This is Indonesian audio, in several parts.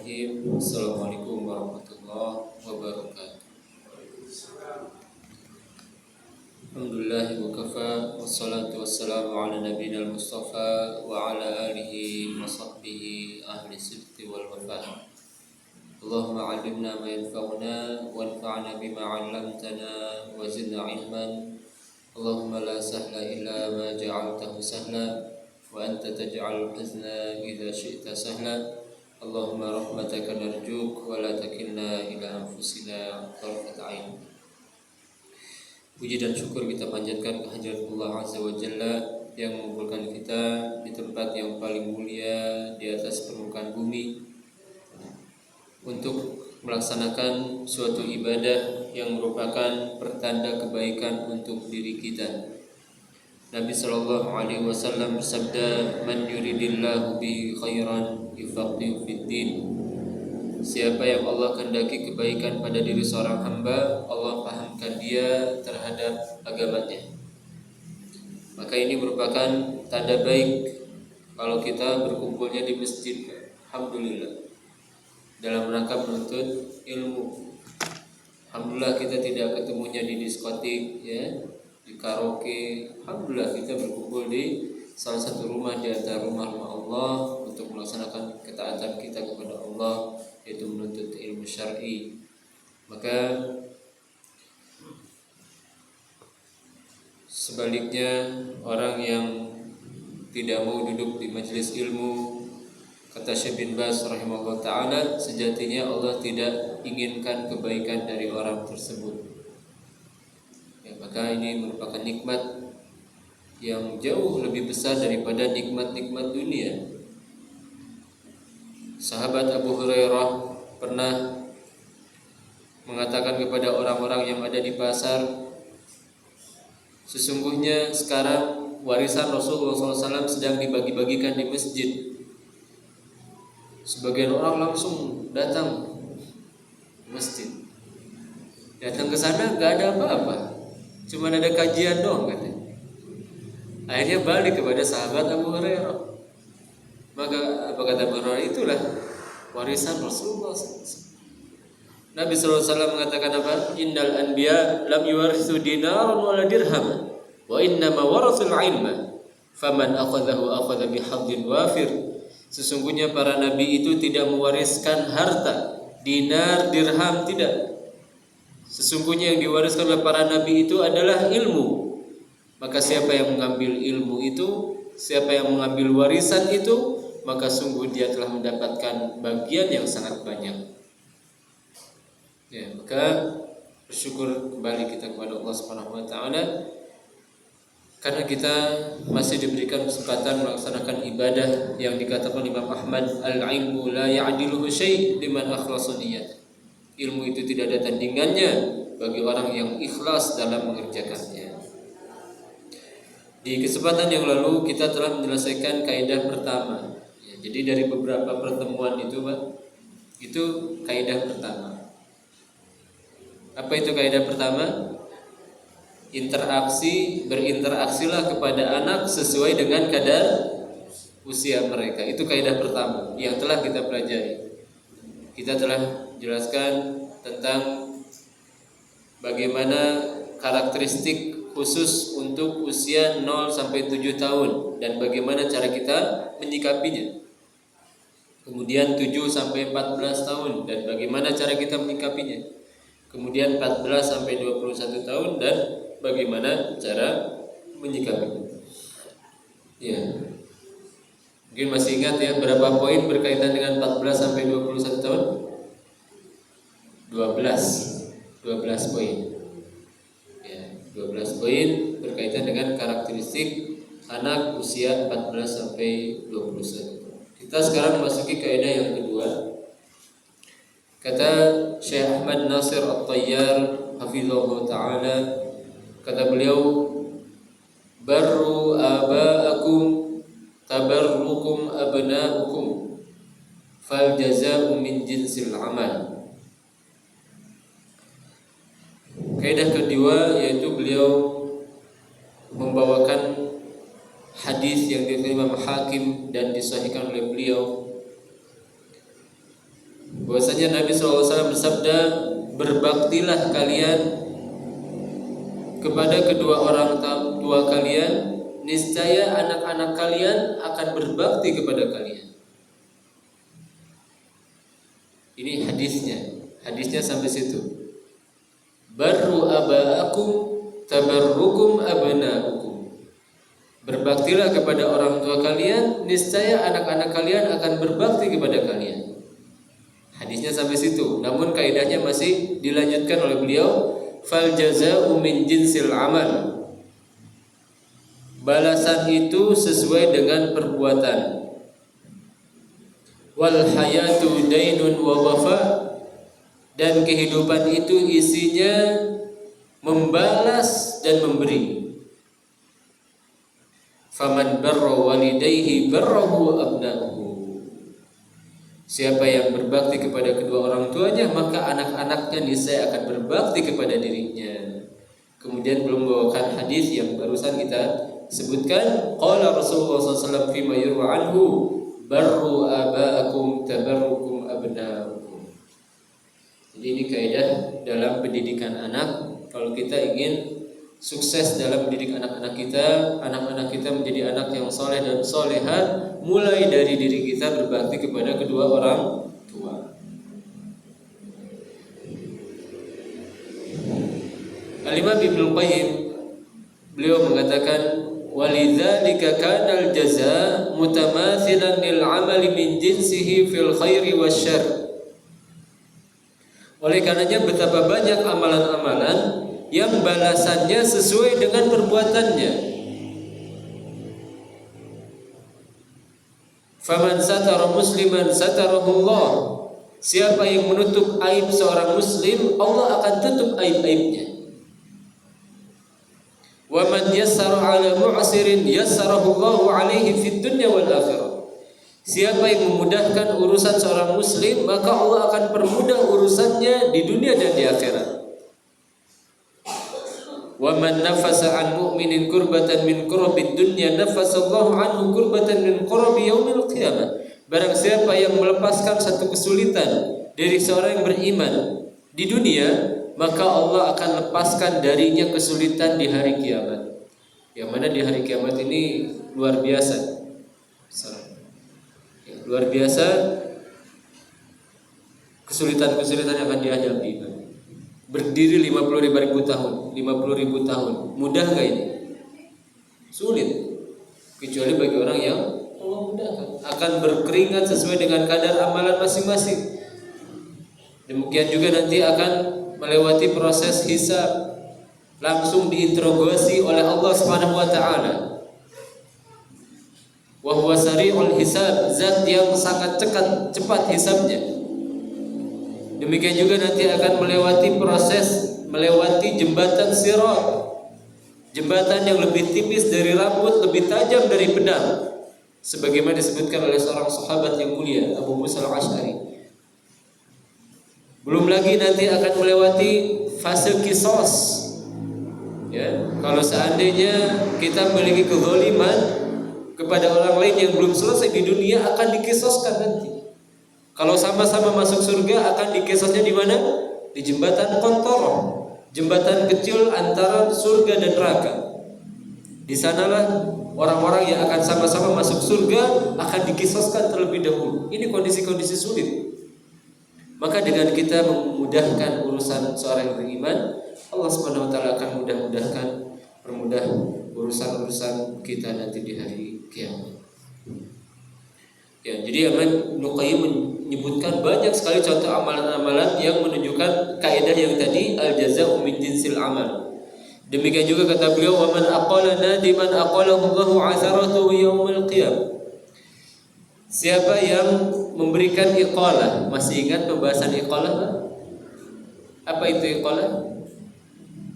Bismillahirrahmanirrahim. Assalamualaikum warahmatullahi wabarakatuh. Alhamdulillah wa kafa wassalatu wassalamu ala nabiyina al-mustafa wa ala alihi wa sahbihi ahli sidqi wal wafa. Allahumma 'allimna ma yanfa'una wanfa'na bima 'allamtana wa zidna 'ilman. Allahumma la sahla illa ma ja'altahu sahla wa anta taj'alul hazna idza syi'ta sahla. Allahumma rahmataka narjuk wa la takilna ila anfusina tarfat ain. Puji dan syukur kita panjatkan kehadirat Allah Azza wa Jalla yang mengumpulkan kita di tempat yang paling mulia di atas permukaan bumi untuk melaksanakan suatu ibadah yang merupakan pertanda kebaikan untuk diri kita. Nabi sallallahu alaihi wasallam bersabda, "Man yuridillahu bihi khairan yufaqihu fid din." Siapa yang Allah kehendaki kebaikan pada diri seorang hamba, Allah pahamkan dia terhadap agamanya. Maka ini merupakan tanda baik kalau kita berkumpulnya di masjid. Alhamdulillah. Dalam rangka menuntut ilmu. Alhamdulillah kita tidak ketemunya di diskotik, ya, di karaoke. Alhamdulillah kita berkumpul di salah satu rumah di antara rumah-rumah Allah untuk melaksanakan ketaatan kita kepada Allah, yaitu menuntut ilmu syar'i. Maka sebaliknya orang yang tidak mau duduk di majelis ilmu, kata Syekh bin Baz rahimahullah ta'ala, sejatinya Allah tidak inginkan kebaikan dari orang tersebut. Maka ini merupakan nikmat yang jauh lebih besar daripada nikmat-nikmat dunia. Sahabat Abu Hurairah pernah mengatakan kepada orang-orang yang ada di pasar, sesungguhnya sekarang warisan Rasulullah SAW sedang dibagi-bagikan di masjid. Sebagian orang langsung datang ke masjid. Datang ke sana gak ada apa-apa, cuma ada kajian doang katanya. Akhirnya balik kepada sahabat Abu Hurairah. Maka apa kata Abu Hurairah? Itulah warisan Rasulullah SAW. Nabi SAW mengatakan apa? Innal anbiya lam yuwarithu dinaran wala dirham, wa innama warathul ilma, faman akhadhahu akhadha bihadhin wafir. Sesungguhnya para nabi itu tidak mewariskan harta, dinar, dirham, tidak. Sesungguhnya yang diwariskan oleh para nabi itu adalah ilmu. Maka siapa yang mengambil ilmu itu, siapa yang mengambil warisan itu, maka sungguh dia telah mendapatkan bagian yang sangat banyak. Ya, maka bersyukur kembali kita kepada Allah Subhanahu wa taala karena kita masih diberikan kesempatan melaksanakan ibadah yang dikatakan Imam Ahmad, al-ilmu la ya'diluhu syai' liman akhlasa niyat. Ilmu itu tidak ada tandingannya bagi orang yang ikhlas dalam mengerjakannya. Di kesempatan yang lalu kita telah menyelesaikan kaidah pertama. Ya, jadi dari beberapa pertemuan itu, Pak, itu kaidah pertama. Apa itu kaidah pertama? Berinteraksilah kepada anak sesuai dengan kadar usia mereka. Itu kaidah pertama yang telah kita pelajari. Kita telah jelaskan tentang bagaimana karakteristik khusus untuk usia 0 sampai 7 tahun dan bagaimana cara kita menyikapinya. Kemudian 7 sampai 14 tahun dan bagaimana cara kita menyikapinya. Kemudian 14 sampai 21 tahun dan bagaimana cara menyikapinya. Ya. Mungkin masih ingat ya berapa poin berkaitan dengan 14 sampai 21 tahun? 12 poin. Ya, 12 poin berkaitan dengan karakteristik anak usia 14 sampai 21. Kita sekarang memasuki kaidah yang kedua. Kata Syekh Ahmad Nasir At-Tayyar hafizahullah ta'ala, kata beliau, barru aba'akum tabarrukum abna'ukum fal jaza'u min jinsil amal. Kaidah kedua yaitu beliau membawakan hadis yang diriwayatkan Imam Hakim dan disahihkan oleh beliau bahwasanya Nabi SAW bersabda, berbaktilah kalian kepada kedua orang tua kalian, niscaya anak-anak kalian akan berbakti kepada kalian. Ini hadisnya sampai situ. Barru aba'akum tabarrukum abna'ukum. Berbaktilah kepada orang tua kalian, niscaya anak-anak kalian akan berbakti kepada kalian. Hadisnya sampai situ. Namun kaidahnya masih dilanjutkan oleh beliau, fal jazaa'u min jinsil amal. Balasan itu sesuai dengan perbuatan. Wal hayatu dainun wa wafa, dan kehidupan itu isinya membalas dan memberi. Faman barra walidayhi barrahu abna'uhu. Siapa yang berbakti kepada kedua orang tuanya, maka anak-anaknya niscaya akan berbakti kepada dirinya. Kemudian belum membawakan hadis yang barusan kita sebutkan, qala Rasulullah SAW fima yurwa anhu, barru aba'akum tabarrukum abna'ukum. Jadi ini kaidah dalam pendidikan anak. Kalau kita ingin sukses dalam mendidik anak-anak kita menjadi anak yang soleh dan soleha, mulai dari diri kita berbakti kepada kedua orang tua. Al-Imam Ibnu Qayyim beliau mengatakan, walidzalika kana al-jazaa mutamathilan lil 'amali min jinsihi fil khairi wasyarr. Oleh karenanya betapa banyak amalan-amalan yang balasannya sesuai dengan perbuatannya. Faman satara musliman satarahullah. Siapa yang menutup aib seorang muslim, Allah akan tutup aib-aibnya. Wa man yassara 'ala mu'sirin yassarahullahu 'alaihi fid dunya wal akhirah. Siapa yang memudahkan urusan seorang muslim, maka Allah akan permudah urusannya di dunia dan di akhirat. Wa man nafasa 'an mu'minin kurbatan min kurabid dunya nafasallahu 'anhu kurbatan min kurabi yaumil qiyamah. Barang siapa yang melepaskan satu kesulitan dari seorang yang beriman di dunia, maka Allah akan lepaskan darinya kesulitan di hari kiamat. Yang mana di hari kiamat ini luar biasa. Luar biasa kesulitan-kesulitan yang akan dihadapi. Berdiri 50.000 tahun. Mudah enggak ini? Sulit. Kecuali bagi orang yang Allah mudahkan. Akan berkeringat sesuai dengan kadar amalan masing-masing. Demikian juga nanti akan melewati proses hisab, langsung diinterogasi oleh Allah Subhanahu wa taala. Wa huwa sari'ul hisab, zat yang sangat cepat hisabnya. Demikian juga nanti akan melewati jembatan sirat, jembatan yang lebih tipis dari rambut, lebih tajam dari pedang, sebagaimana disebutkan oleh seorang sahabat yang mulia, Abu Musa al-Asy'ari. Belum lagi nanti akan melewati fase kisos. Ya, kalau seandainya kita memiliki kezaliman kepada orang lain yang belum selesai di dunia, akan dikisoskan nanti. Kalau sama-sama masuk surga, akan dikisosnya di mana? Di jembatan Qantarah, jembatan kecil antara surga dan neraka. Di sanalah orang-orang yang akan sama-sama masuk surga akan dikisoskan terlebih dahulu. Ini kondisi-kondisi sulit. Maka dengan kita memudahkan urusan seorang yang beriman, Allah Subhanahu wa taala akan permudah urusan-urusan kita nanti di hari kiamat. Ya, jadi Ibnu Qayyim menyebutkan banyak sekali contoh amalan-amalan yang menunjukkan kaidah yang tadi, al-jazaa'u min jinsil amal. Demikian juga kata beliau, wa man aqala nadiman aqalahu Allahu 'atharatuhu yaumil qiyamah. Siapa yang memberikan iqalah, masih ingat pembahasan iqalah? Apa itu iqalah?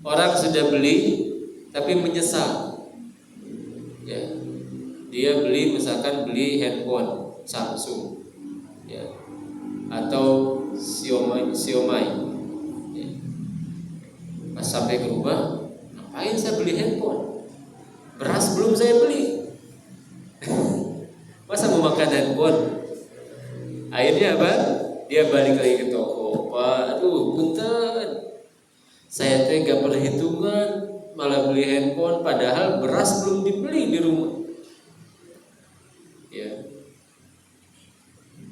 Orang sudah beli tapi menyesal. Ya. Dia misalkan beli handphone Samsung, ya, atau Xiaomi. Ya. Pas sampai ke rumah, ngapain saya beli handphone? Beras belum saya beli. Masa mau makan handphone? Akhirnya apa? Dia balik lagi ke toko, Pak, aduh punten, saya tuh gak perhitungan, malah beli handphone, padahal beras belum dibeli di rumah. Ya,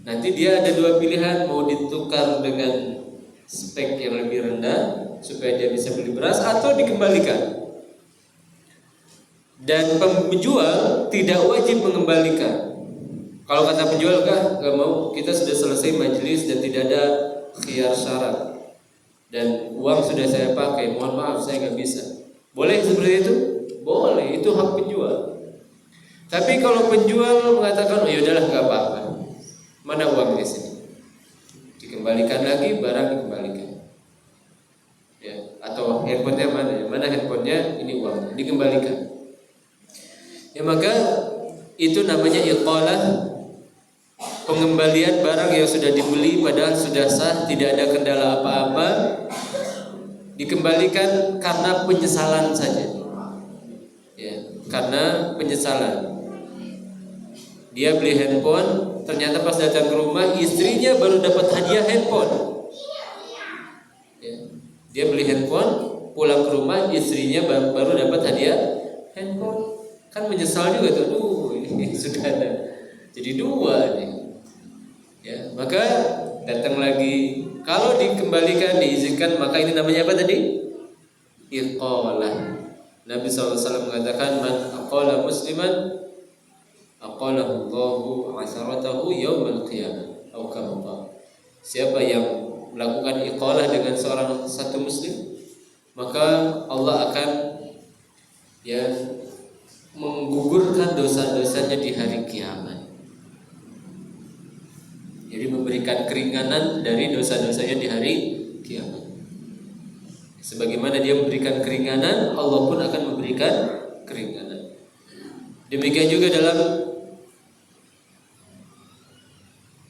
nanti dia ada dua pilihan, mau ditukar dengan spek yang lebih rendah supaya dia bisa beli beras, atau dikembalikan. Dan penjual tidak wajib mengembalikan. Kalau kata penjual, gak mau, kita sudah selesai majelis dan tidak ada khiyar syarat dan uang sudah saya pakai, mohon maaf saya nggak bisa. Boleh seperti itu? Boleh, itu hak penjual. Tapi kalau penjual mengatakan, oh yaudahlah nggak apa-apa, mana uang di sini, dikembalikan lagi, barang dikembalikan. Ya, atau handphonenya mana? Mana handphonenya? Ini uang, dikembalikan. Ya maka itu namanya iqalah, pengembalian barang yang sudah dibeli padahal sudah sah, tidak ada kendala apa-apa, dikembalikan karena penyesalan saja. Ya, karena penyesalan. Dia beli handphone, ternyata pas datang ke rumah istrinya baru dapat hadiah handphone. Ya, dia beli handphone, pulang ke rumah istrinya baru dapat hadiah handphone. Kan menyesal juga tuh, ini sudah ada, jadi dua nih. Ya, maka datang lagi. Kalau dikembalikan, diizinkan, maka ini namanya apa tadi? Iqalah. Nabi SAW mengatakan, man aqala musliman aqalahu Allahu asharatahu yaumal qiyamah. Atau kama qala. Siapa yang melakukan iqalah dengan seorang satu muslim, maka Allah akan menggugurkan dosa-dosanya di hari kiamat. Jadi memberikan keringanan dari dosa-dosanya di hari kiamat. Sebagaimana dia memberikan keringanan, Allah pun akan memberikan keringanan. Demikian juga dalam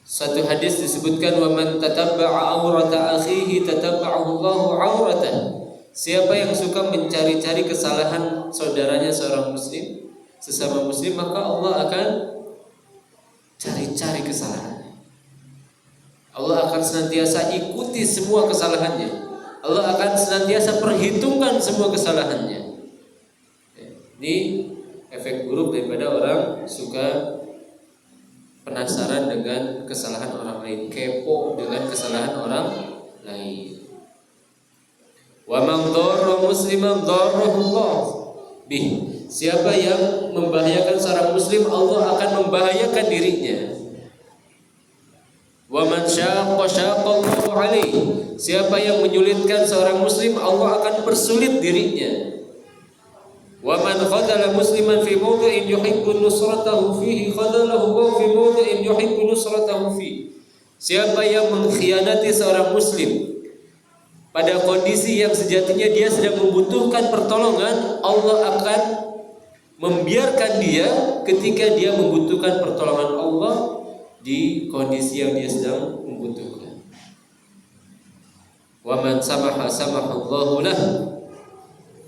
satu hadis disebutkan, wa man tatabba'a aurata akhihi tatabba'ahu Allahu auratahu. Siapa yang suka mencari-cari kesalahan saudaranya seorang muslim, sesama muslim, maka Allah akan cari-cari kesalahannya. Allah akan senantiasa ikuti semua kesalahannya. Allah akan senantiasa perhitungkan semua kesalahannya. Ini efek buruk daripada orang suka penasaran dengan kesalahan orang lain, kepo dengan kesalahan orang lain. Wa man dharra musliman dharrahu Allah bih. Siapa yang membahayakan seorang muslim, Allah akan membahayakan dirinya. Wa man syaqqa Allahu alaihi. Siapa yang menyulitkan seorang muslim, Allah akan persulit dirinya. Wa man khadala musliman fi mawdi'in yuhibbu nusratahu fihi khadalahu wa fi mawdi'in yuhibbu nusratahu fihi. Siapa yang mengkhianati seorang muslim pada kondisi yang sejatinya dia sedang membutuhkan pertolongan, Allah akan membiarkan dia ketika dia membutuhkan pertolongan Allah di kondisi yang dia sedang membutuhkan. Wa man samaha samahallahu lah.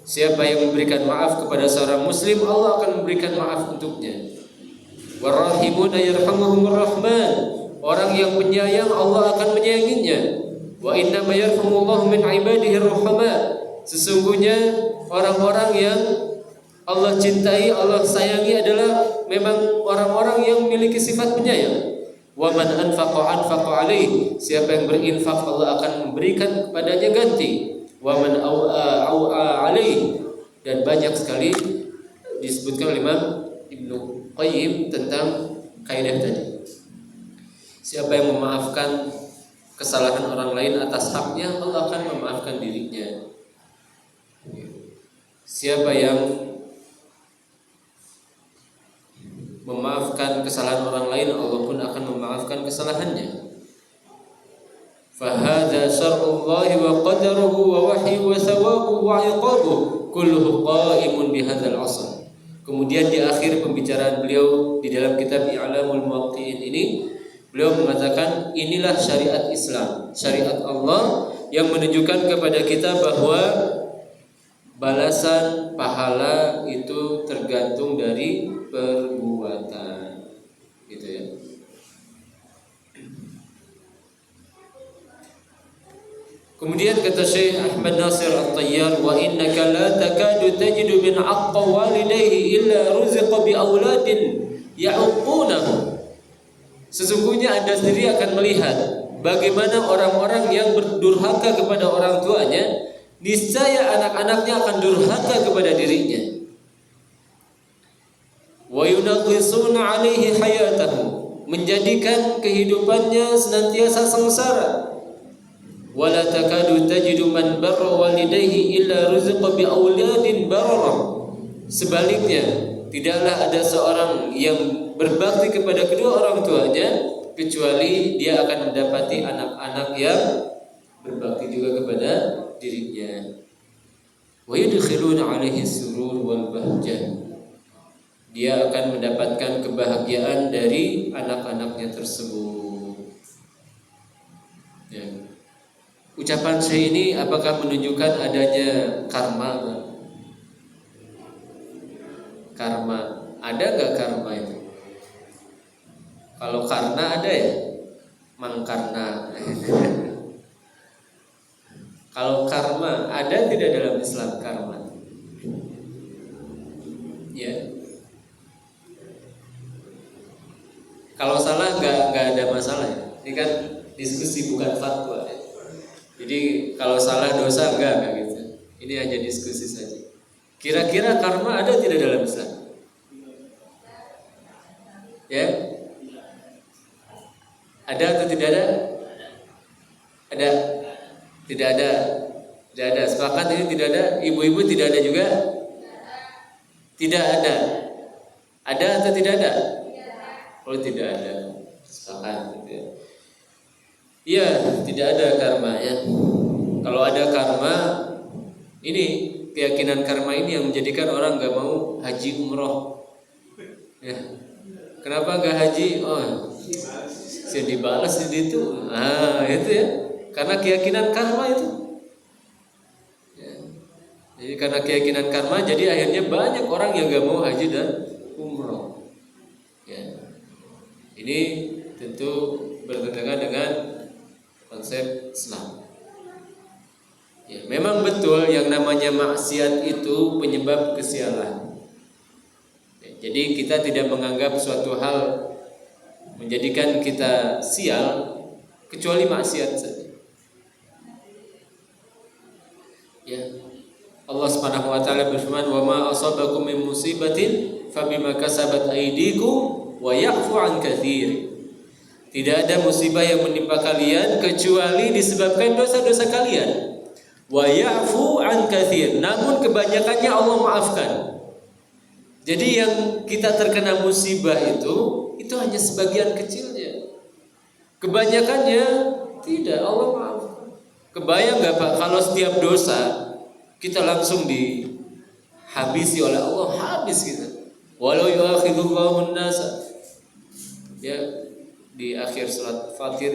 Siapa yang memberikan maaf kepada seorang muslim, Allah akan memberikan maaf untuknya. Warahimuna yarhamuhumur rahman. Orang yang penyayang, Allah akan menyayanginya. Wa inna ma yarhamullahu min ibadihi rahama. Sesungguhnya orang-orang yang Allah cintai, Allah sayangi adalah memang orang-orang yang memiliki sifat penyayang. Wa man anfaqa alaihi. Siapa yang berinfak, Allah akan memberikan kepadanya ganti. Wa man au'a alaihi. Dan banyak sekali disebutkan oleh Imam Ibnu Qayyim tentang kaidah tadi. Siapa yang memaafkan kesalahan orang lain atas haknya, Allah akan memaafkan dirinya. Siapa yang memaafkan kesalahan orang lain, Allah pun akan memaafkan kesalahannya. Fahadha syar'ullahi wa qadaruhu wa wahyu wa thawabuhu wa iqabuhu kulluhu qa'imun bihadzal 'asr. Kemudian di akhir pembicaraan beliau di dalam kitab I'lamul Muwaqqi'in ini, beliau mengatakan inilah syariat Islam, syariat Allah yang menunjukkan kepada kita bahwa balasan pahala itu tergantung dari perbuatan, gitu ya. Kemudian kata Syekh Ahmad Nasir At-Tayyar, wa innaka la takadu tajidu min aqqa walidayhi illa ruziqa bi auladin ya'uqunahu. Sesungguhnya Anda sendiri akan melihat bagaimana orang-orang yang berdurhaka kepada orang tuanya, niscaya anak-anaknya akan durhaka kepada dirinya. Wa yunaqisuna 'alaihi hayatahu, menjadikan kehidupannya senantiasa sengsara. Wala takadu tajidu man barra walidayhi illa ruziqa bi auladin barara. Sebaliknya, tidaklah ada seorang yang berbakti kepada kedua orang tuanya kecuali dia akan mendapati anak-anak yang berbakti juga kepada dirinya. Wa yudkhiluna 'alaihi surur wal bahjah. Dia akan mendapatkan kebahagiaan dari anak-anaknya tersebut. Ya. Ucapan saya ini apakah menunjukkan adanya karma? Karma, ada nggak karma itu? Kalau karena ada ya, mangkarna. Kalau karma ada tidak dalam Islam karma? Ya. Kalau salah nggak ada masalah ya. Ini kan diskusi bukan fatwa. Jadi kalau salah dosa enggak gitu. Ini hanya diskusi saja. Kira-kira karma ada tidak dalam Islam? Ya? Ada atau tidak ada? Ada? Tidak ada. Tidak ada. Sepakat ini tidak ada. Ibu-ibu tidak ada juga? Tidak ada. Ada atau tidak ada? Oh tidak ada. Sepakat gitu ya. Iya, tidak ada karma ya. Kalau ada karma, ini keyakinan karma ini yang menjadikan orang nggak mau haji umroh. Ya. Kenapa nggak haji? Oh, saya dibalas di situ. Itu ya. Karena keyakinan karma itu. Ya. Jadi karena keyakinan karma, jadi akhirnya banyak orang yang nggak mau haji dan umroh. Ya. Ini tentu bertentangan dengan konsep Islam. Ya, memang betul yang namanya maksiat itu penyebab kesialan. Ya, jadi kita tidak menganggap suatu hal menjadikan kita sial kecuali maksiat saja. Ya. Allah Subhanahu wa taala berfirman, "Wa ma asabakum min musibatin fabima kasabat aydikum wa ya'fu 'an katsir." Tidak ada musibah yang menimpa kalian kecuali disebabkan dosa-dosa kalian. Wa ya'fu 'an katsir. Namun kebanyakannya Allah maafkan. Jadi yang kita terkena musibah itu hanya sebagian kecilnya. Kebanyakannya tidak, Allah maafkan. Kebayang enggak Pak kalau setiap dosa kita langsung dihabisi oleh Allah, habis kita. Walau yu'akhidullahu an-nasa. Ya, di akhir surat Fatir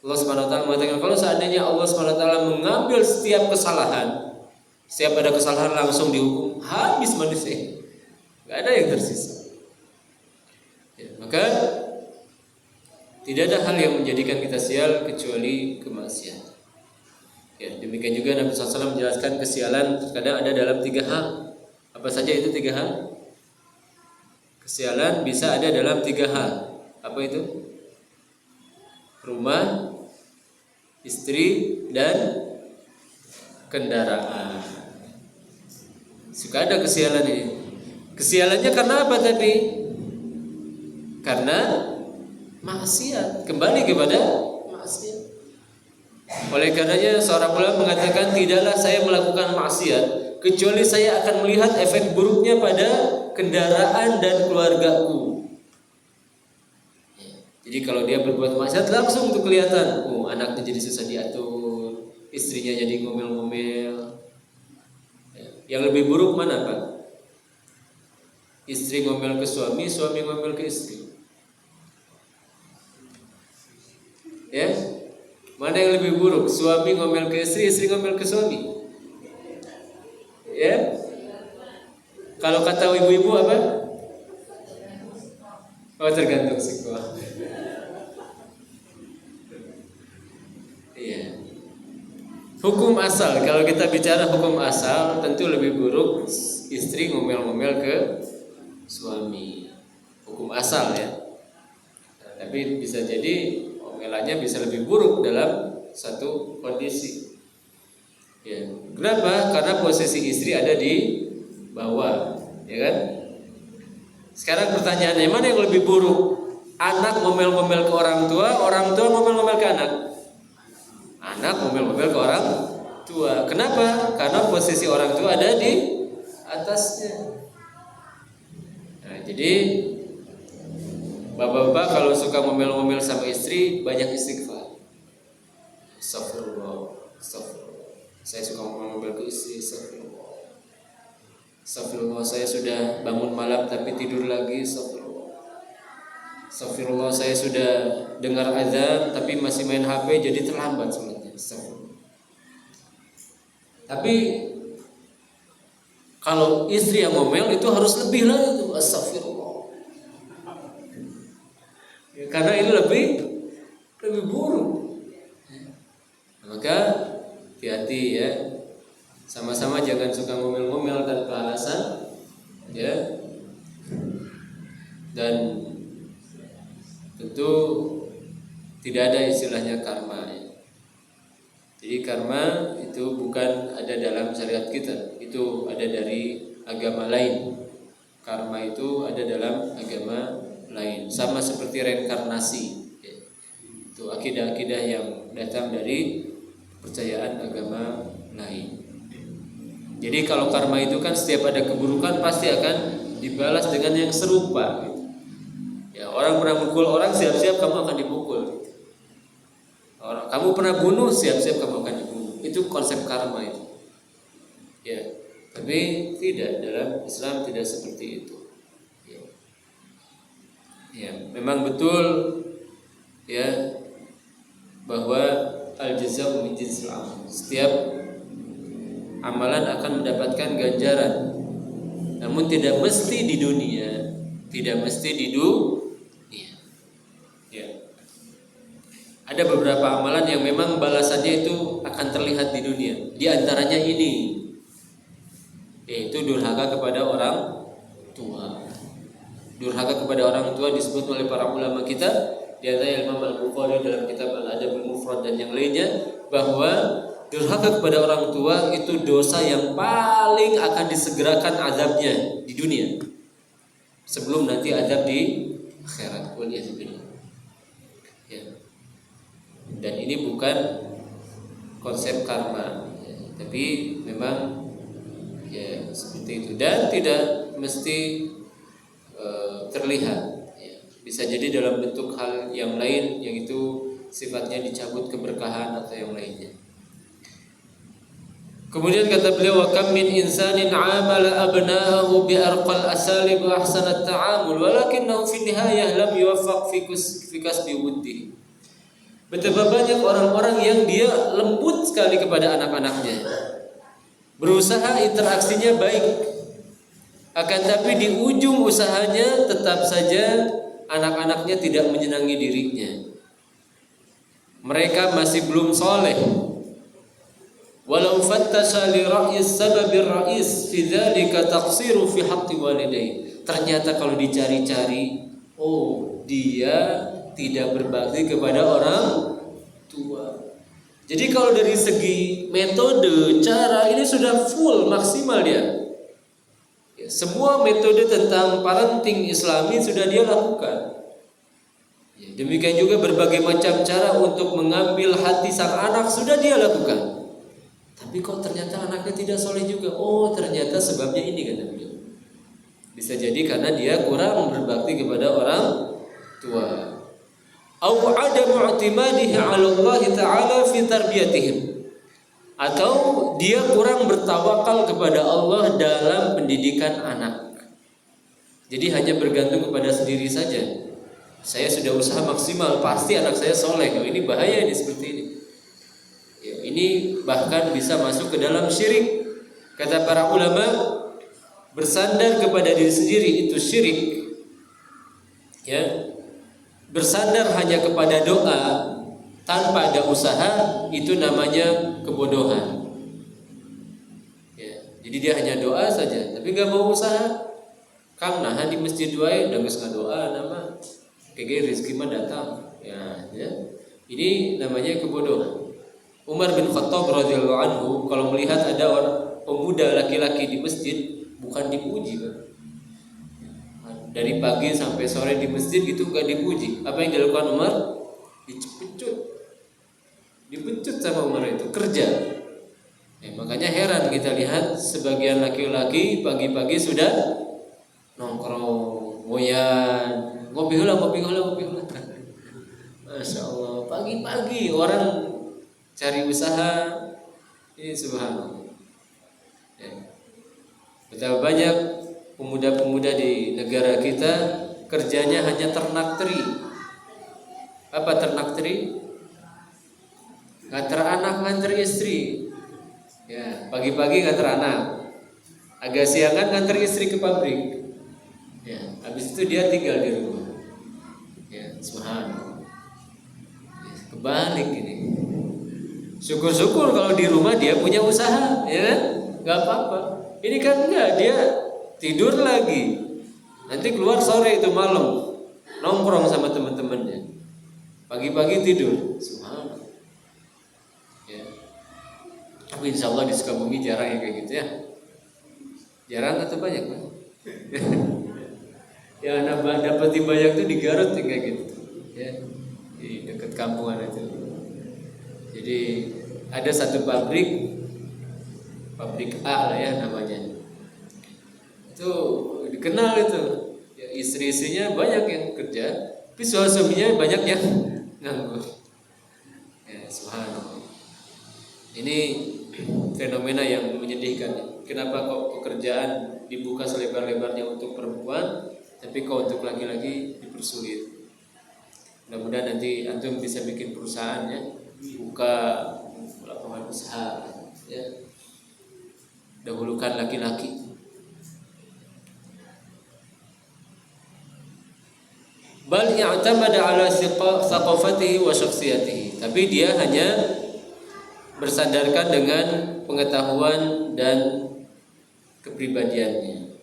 Allah SWT mengatakan kalau seandainya Allah SWT mengambil setiap kesalahan, setiap ada kesalahan langsung dihukum, habis manusia, nggak ada yang tersisa. Ya, maka tidak ada hal yang menjadikan kita sial kecuali kemaksiatan. Ya, demikian juga Nabi SAW menjelaskan kesialan terkadang ada dalam 3 hal. Apa saja itu 3 hal? Kesialan bisa ada dalam 3 hal. Apa itu? Rumah, istri, dan kendaraan. Suka ada kesialan ini. Kesialannya karena apa tadi? Karena maksiat. Kembali kepada maksiat. Oleh karenanya seorang ulama mengatakan tidaklah saya melakukan maksiat kecuali saya akan melihat efek buruknya pada kendaraan dan keluargaku. Jadi kalau dia berbuat maksiat langsung tuh kelihatan, anaknya jadi susah diatur, istrinya jadi ngomel-ngomel. Yang lebih buruk mana Pak? Istri ngomel ke suami, suami ngomel ke istri. Ya, mana yang lebih buruk? Suami ngomel ke istri, istri ngomel ke suami. Ya, kalau kata ibu-ibu apa? Oh tergantung sekolah. Iya. Hukum asal, kalau kita bicara hukum asal, tentu lebih buruk istri ngomel-ngomel ke suami. Hukum asal ya. Tapi bisa jadi omelannya bisa lebih buruk dalam satu kondisi. Ya. Kenapa? Karena posisi istri ada di bawah, ya kan? Sekarang pertanyaannya, mana yang lebih buruk? Anak ngomel-ngomel ke orang tua ngomel-ngomel ke anak. Anak ngomel-ngomel ke orang tua. Kenapa? Karena posisi orang tua ada di atasnya. Nah, jadi bapak-bapak kalau suka ngomel-ngomel sama istri, banyak istighfar. Astagfirullah, astagfirullah. Saya suka ngomel-ngomel ke istri, astagfirullah. Astagfirullah, saya sudah bangun malam tapi tidur lagi, astagfirullah. Astagfirullah, saya sudah dengar azan tapi masih main HP jadi terlambat sholatnya. Astagfirullah. Tapi kalau istri yang ngomel itu harus lebih lagi itu, astagfirullah. Ya, karena ini lebih buruk. Maka hati-hati ya. Sama-sama jangan suka ngomel-ngomel tanpa alasan, ya. Dan tentu tidak ada istilahnya karma ya. Jadi karma itu bukan ada dalam syariat kita, itu ada dari agama lain. Karma itu ada dalam agama lain, sama seperti reinkarnasi ya. Itu akidah-akidah yang datang dari kepercayaan agama lain. Jadi kalau karma itu kan setiap ada keburukan pasti akan dibalas dengan yang serupa gitu. Ya, orang pernah mukul orang, siap-siap kamu akan dipukul. Kamu pernah bunuh, siap-siap kamu akan dibunuh. Itu konsep karma itu. Ya, tapi tidak, dalam Islam tidak seperti itu. Ya, memang betul ya bahwa al-jazaa'u min jinsil amal. Setiap amalan akan mendapatkan ganjaran. Namun tidak mesti di dunia, tidak mesti di dunia. Ya. Ada beberapa amalan yang memang balasannya itu akan terlihat di dunia. Di antaranya ini, yaitu durhaka kepada orang tua. Durhaka kepada orang tua disebut oleh para ulama kita, di antaranya Imam Al-Bukhari dalam kitab Al-Adabul Mufrad dan yang lainnya, bahwa durhaka kepada orang tua itu dosa yang paling akan disegerakan azabnya di dunia sebelum nanti azab di akhirat. Ya. Dan ini bukan konsep karma ya, tapi memang ya seperti itu, dan tidak mesti terlihat ya. Bisa jadi dalam bentuk hal yang lain yang itu sifatnya dicabut keberkahan atau yang lainnya. Kemudian kata beliau, wa kam min insanin amala abna'ahu bi arqal asalib wa ahsanat ta'amul walakinnahu fi nihayah lam yuwaffaq fi kasbi wuddi. Betapa banyak orang-orang yang dia lembut sekali kepada anak-anaknya, berusaha interaksinya baik, akan tapi di ujung usahanya tetap saja anak-anaknya tidak menyenangi dirinya. Mereka masih belum soleh. Walau fattasha li ra'is sababir ra'is fi dzalika taqsiru fi haqqi walidayhi. Ternyata kalau dicari-cari, oh dia tidak berbakti kepada orang tua. Jadi kalau dari segi metode, cara, ini sudah full maksimal dia. Ya, semua metode tentang parenting Islami sudah dia lakukan. Ya, demikian juga berbagai macam cara untuk mengambil hati sang anak sudah dia lakukan. Tapi kok ternyata anaknya tidak soleh juga. Oh ternyata sebabnya ini kata beliau. Bisa jadi karena dia kurang berbakti kepada orang tua. Au adamu i'timadihi 'ala Allah Ta'ala fi tarbiyatihim. Atau dia kurang bertawakal kepada Allah dalam pendidikan anak. Jadi hanya bergantung kepada sendiri saja. Saya sudah usaha maksimal, pasti anak saya soleh. Oh, ini bahaya ini seperti ini. Ya, ini bahkan bisa masuk ke dalam syirik. Kata para ulama, bersandar kepada diri sendiri itu syirik. Ya, bersandar hanya kepada doa tanpa ada usaha itu namanya kebodohan. Ya, jadi dia hanya doa saja, tapi nggak mau usaha. Kang nahan di masjid doa, udah nggak doa nama, kayak rezeki mah datang. Ya. Ini namanya kebodohan. Umar bin Khattab radhiyallahu anhu kalau melihat ada orang pemuda laki-laki di masjid bukan dipuji, Pak. Dari pagi sampai sore di masjid gitu gak dipuji. Apa yang dilakukan Umar? Dipecut sama Umar itu kerja. Makanya heran kita lihat sebagian laki-laki pagi-pagi sudah nongkrong, ngoyan, ngopi hula. Masya Allah, pagi-pagi orang cari usaha. Ini subhanallah. Betapa banyak pemuda-pemuda di negara kita kerjanya hanya ternak teri. Apa ternak teri? Nganter anak, nganter istri. Ya, pagi-pagi nganter anak. Agak siangan nganter istri ke pabrik. Ya, habis itu dia tinggal di rumah. Ya, subhanallah. Ya, kebalik ini. Syukur-syukur kalau di rumah dia punya usaha, ya kan? Gak apa-apa. Ini kan enggak, dia tidur lagi, nanti keluar sore itu malam nongkrong sama teman-temannya, pagi-pagi tidur. Subhanallah. Ya. Tapi insya Allah di Sukabumi jarang yang kayak gitu ya. Jarang atau banyak, Pak? Ya anak dapat banyak tuh di Garut kayak gitu, ya di dekat kampungan itu. Jadi ada satu pabrik A lah ya namanya. Itu dikenal itu ya, istri-istrinya banyak yang kerja, tapi suaminya banyak yang nganggur. Ya, subhanallah. Ini fenomena yang menyedihkan. Kenapa kok pekerjaan dibuka selebar-lebarnya untuk perempuan, tapi kok untuk laki-laki dipersulit? Mudah-mudahan nanti antum bisa bikin perusahaan ya, buka lapangan usaha ya. Dahulukan laki-laki. Bal i'tamada ala thaqafatihi wa syakhsiyatihi. Tapi dia hanya bersandarkan dengan pengetahuan dan kepribadiannya.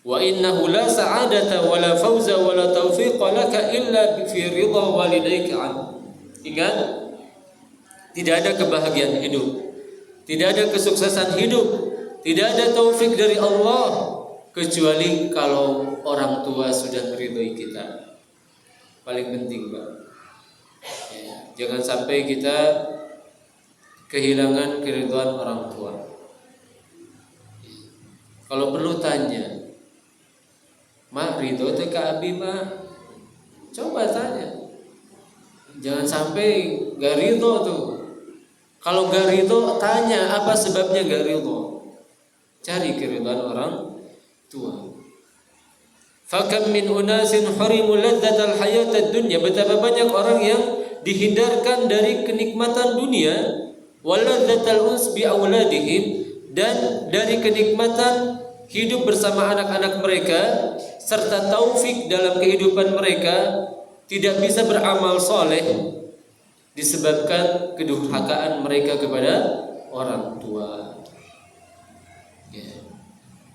Wa innahu la sa'adata wa la fawza wa la tawfiqa laka illa fi ridha walidayka an. Ingat, tidak ada kebahagiaan hidup, tidak ada kesuksesan hidup, tidak ada taufik dari Allah kecuali kalau orang tua sudah meridhoi kita. Paling penting, Pak. Ya, jangan sampai kita kehilangan keridhaan orang tua. Ya. Kalau perlu tanya, Mak ridho teh ka abi mah? Coba tanya. Jangan sampai gak ridho tuh. Kalau gak ridho, tanya apa sebabnya gak ridho. Cari keridhaan orang tua. Fakam min unasin hurimu ladzatal hayatad dunya. Betapa banyak orang yang dihindarkan dari kenikmatan dunia, waladzatal uns bi auladihim, dan dari kenikmatan hidup bersama anak-anak mereka serta taufik dalam kehidupan mereka, tidak bisa beramal soleh disebabkan kedurhakaan mereka kepada orang tua.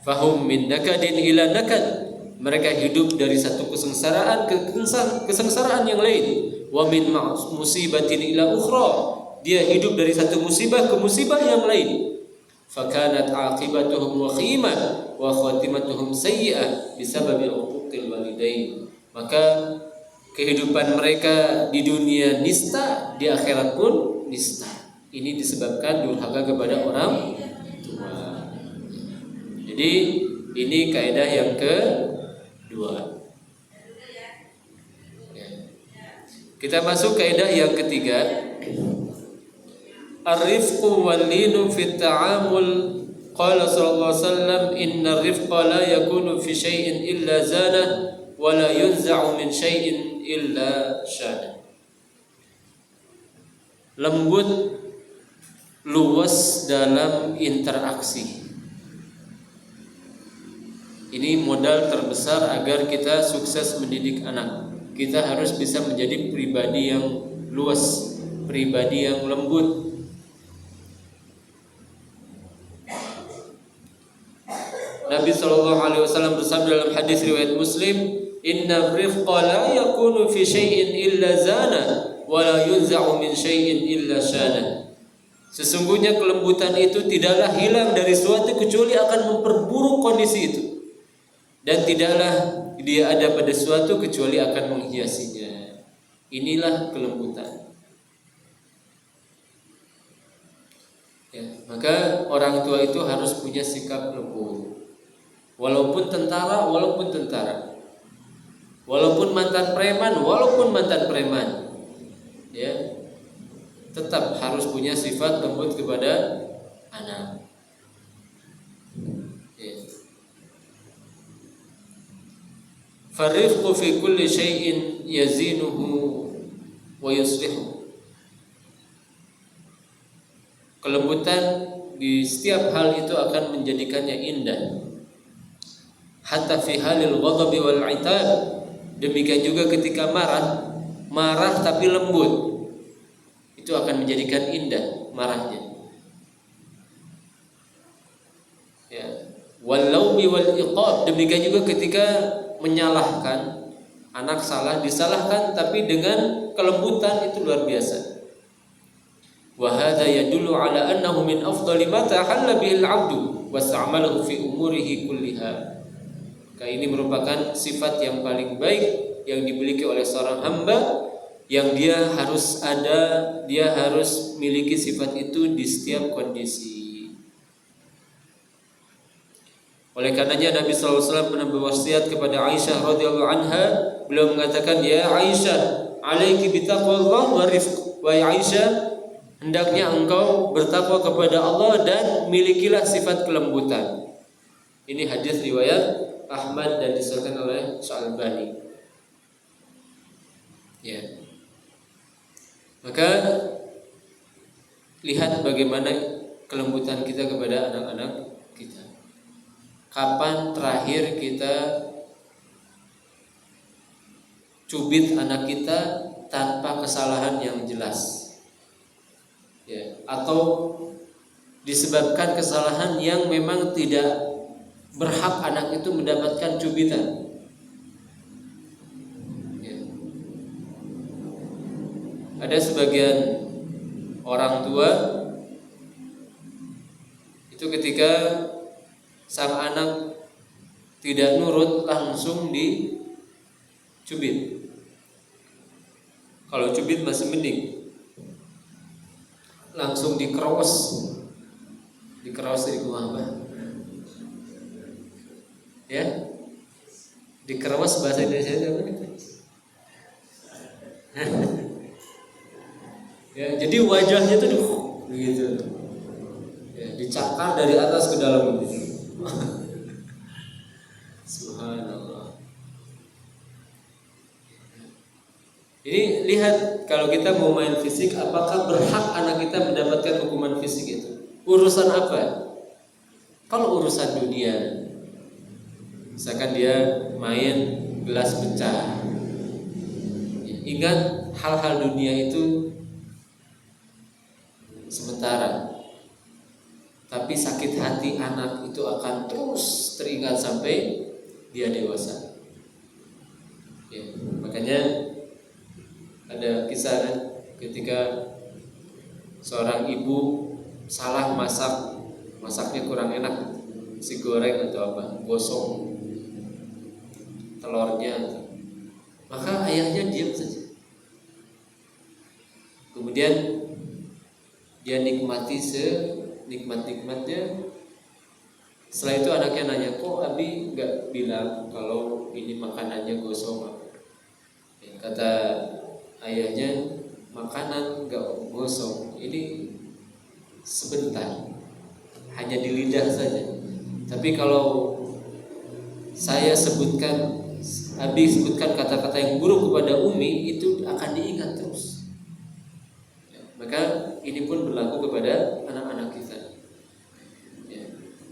Fahum min nakadin ila nakad. Mereka hidup dari satu kesengsaraan ke kesengsaraan yang lain. Wa min musibatin ila ukhra. Dia hidup dari satu musibah ke musibah yang lain. Fakanat aqibatuhum wakhimah wa khatimatuhum sayyi'ah bisababi uquqil walidain. Maka kehidupan mereka di dunia nista, di akhirat pun nista. Ini disebabkan durhaka kepada orang tua. Jadi ini kaidah yang kedua. Kita masuk kaidah yang ketiga. Ar-rifqu wal-linu fit ta'amul. Qala sallallahu alaihi wasallam, inna ar-rifqa la yakunu fi syai'in illa zana wa la yunza'u min syai'in illa syana. Lembut, luas dalam interaksi. Ini modal terbesar agar kita sukses mendidik anak. Kita harus bisa menjadi pribadi yang luas, pribadi yang lembut. Nabi sallallahu alaihi wasallam bersabda dalam hadis riwayat Muslim, "Inna rifqa la yakunu fi syai'in illa zana wa la yunza'u min syai'in illa syana." Sesungguhnya kelembutan itu tidaklah hilang dari suatu kecuali akan memperburuk kondisi itu, dan tidaklah dia ada pada suatu kecuali akan menghiasinya. Inilah kelembutan. Ya, maka orang tua itu harus punya sikap lembut. Walaupun tentara, walaupun mantan preman, ya, tetap harus punya sifat lembut kepada anak. Ya. Farifqu fi kulli syai'in yazinuhu wa yuslihu. Kelembutan di setiap hal itu akan menjadikannya indah. Hatta fi halil ghadabi wal 'itab. Demikian juga ketika marah tapi lembut. Itu akan menjadikan indah marahnya. Ya. Wal laumi wal iqab. Demikian juga ketika menyalahkan, anak salah disalahkan tapi dengan kelembutan, itu luar biasa. Wa hadza yadullu ala annahu min afdali ma tahalla bil 'abdu wasta'malahu fi umurihi kulliha. Ini merupakan sifat yang paling baik yang dimiliki oleh seorang hamba, yang dia harus miliki sifat itu di setiap kondisi. Oleh karenanya Nabi SAW pernah berwasiat kepada Aisyah radhiyallahu anha. Beliau mengatakan, "Ya Aisyah, alaiki bitaqwallah wa rifq." Wahai Aisyah, hendaknya engkau bertakwa kepada Allah dan milikilah sifat kelembutan. Ini hadis riwayat Ahmad dan disahkan oleh Syalbani. Ya. Maka lihat bagaimana kelembutan kita kepada anak-anak kita. Kapan terakhir kita cubit anak kita tanpa kesalahan yang jelas? Ya, atau disebabkan kesalahan yang memang tidak berhak anak itu mendapatkan cubitan. Ya. Ada sebagian orang tua itu ketika sang anak tidak nurut langsung dicubit. Kalau cubit masih mending, langsung dikeros di rumah apa? Ya, dikeros bahasa Indonesia itu apa? Ya, jadi wajahnya tuh begitu, ya, dicakar dari atas ke dalam gitu. Subhanallah. Ini lihat, kalau kita mau main fisik, apakah berhak anak kita mendapatkan hukuman fisik itu? Urusan apa? Kalau urusan dunia, misalkan dia main gelas pecah, ingat hal-hal dunia itu sementara, tapi sakit hati anak itu akan terus teringat sampai dia dewasa. Ya, makanya ada kisah ketika seorang ibu salah masaknya kurang enak, si goreng atau apa, gosong telurnya, maka ayahnya diam saja. Kemudian dia nikmati senikmat-nikmatnya. Setelah itu anaknya nanya, "Kok Abi nggak bilang kalau ini makanannya gosong?" Kata ayahnya, "Makanan nggak gosong, ini sebentar, hanya di lidah saja. Tapi kalau saya sebutkan, Abi sebutkan kata-kata yang buruk kepada Umi, itu akan diingat terus." Ya, maka ini pun berlaku kepada anak-anak kita. Ya,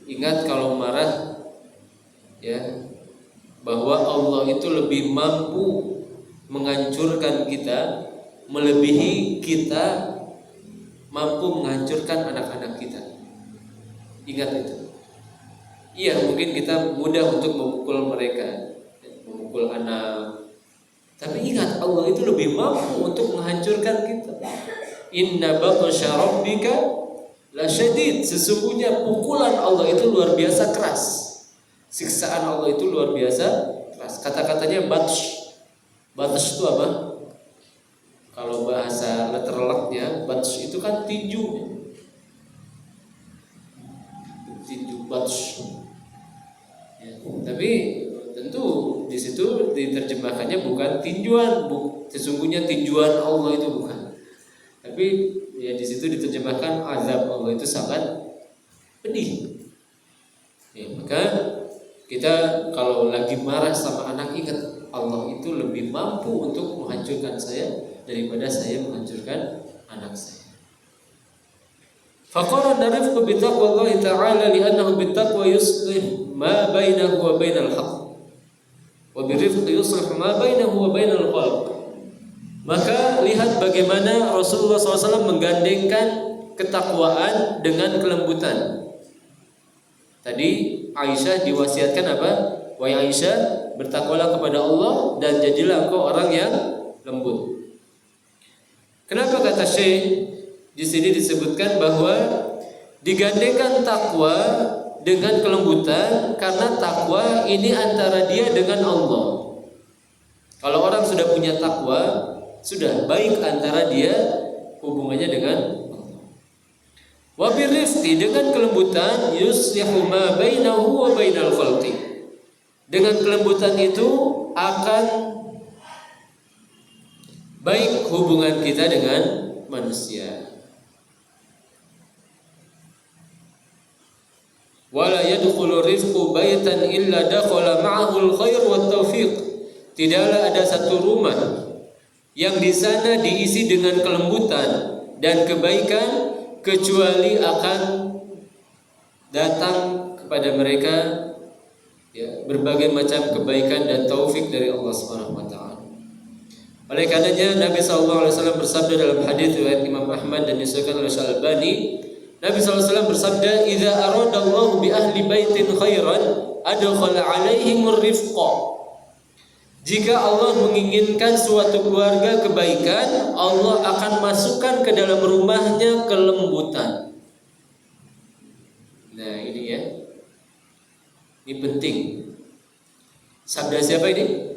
ingat kalau marah, ya, bahwa Allah itu lebih mampu menghancurkan kita melebihi kita mampu menghancurkan anak-anak kita. Ingat itu. Iya, mungkin kita mudah untuk memukul mereka, memukul anak. Tapi ingat, Allah itu lebih mampu untuk menghancurkan kita. Inna batsya rabbika lasyadid. Sesungguhnya pukulan Allah itu luar biasa keras. Siksaan Allah itu luar biasa keras. Kata-katanya batsh. Batsh itu apa? Kalau bahasa letterlocknya, batsh itu kan tinju. Tinju batsh. Ya, tapi tentu di situ diterjemahkannya bukan tinjuan, sesungguhnya tinjuan Allah itu bukan. Tapi ya di situ diterjemahkan azab Allah itu sangat pedih. Ya, maka kita kalau lagi marah sama anak, ingat Allah itu lebih mampu untuk menghancurkan saya daripada saya menghancurkan anak saya. Faqala narifqu bi taqwallahi ta'ala li'annahu bittaqwa yuslih ma bainahu wa bainal haqq wa birifqi yuslih ma bainahu wa bainal khalq. Maka lihat bagaimana Rasulullah SAW menggandengkan ketakwaan dengan kelembutan. Tadi Aisyah diwasiatkan apa? Wahai Aisyah, bertakwalah kepada Allah dan jadilah engkau orang yang lembut. Kenapa kata Syekh di sini disebutkan bahwa digandengkan takwa dengan kelembutan, karena takwa ini antara dia dengan Allah. Kalau orang sudah punya takwa, sudah baik antara dia hubungannya dengan Allah. Wa birrifqi, dengan kelembutan, yuslihu ma bainahu wa bainal khalqi. Dengan kelembutan itu akan baik hubungan kita dengan manusia. Wala yadkhulu rifqu baitan illa dakhala ma'ahu al-khair wat taufiq. Tidaklah ada satu rumah yang di sana diisi dengan kelembutan dan kebaikan kecuali akan datang kepada mereka ya berbagai macam kebaikan dan taufik dari Allah Subhanahu wa taala. Oleh karenanya Nabi sallallahu alaihi wasallam bersabda dalam hadis riwayat Imam Ahmad dan disahihkan oleh Syalbani, Nabi SAW bersabda, "Idza aradallahu bi ahli baitin khairan, adkhala 'alaihimur rifqa." Jika Allah menginginkan suatu keluarga kebaikan, Allah akan masukkan ke dalam rumahnya kelembutan. Nah, ini ya. Ini penting. Sabda siapa ini?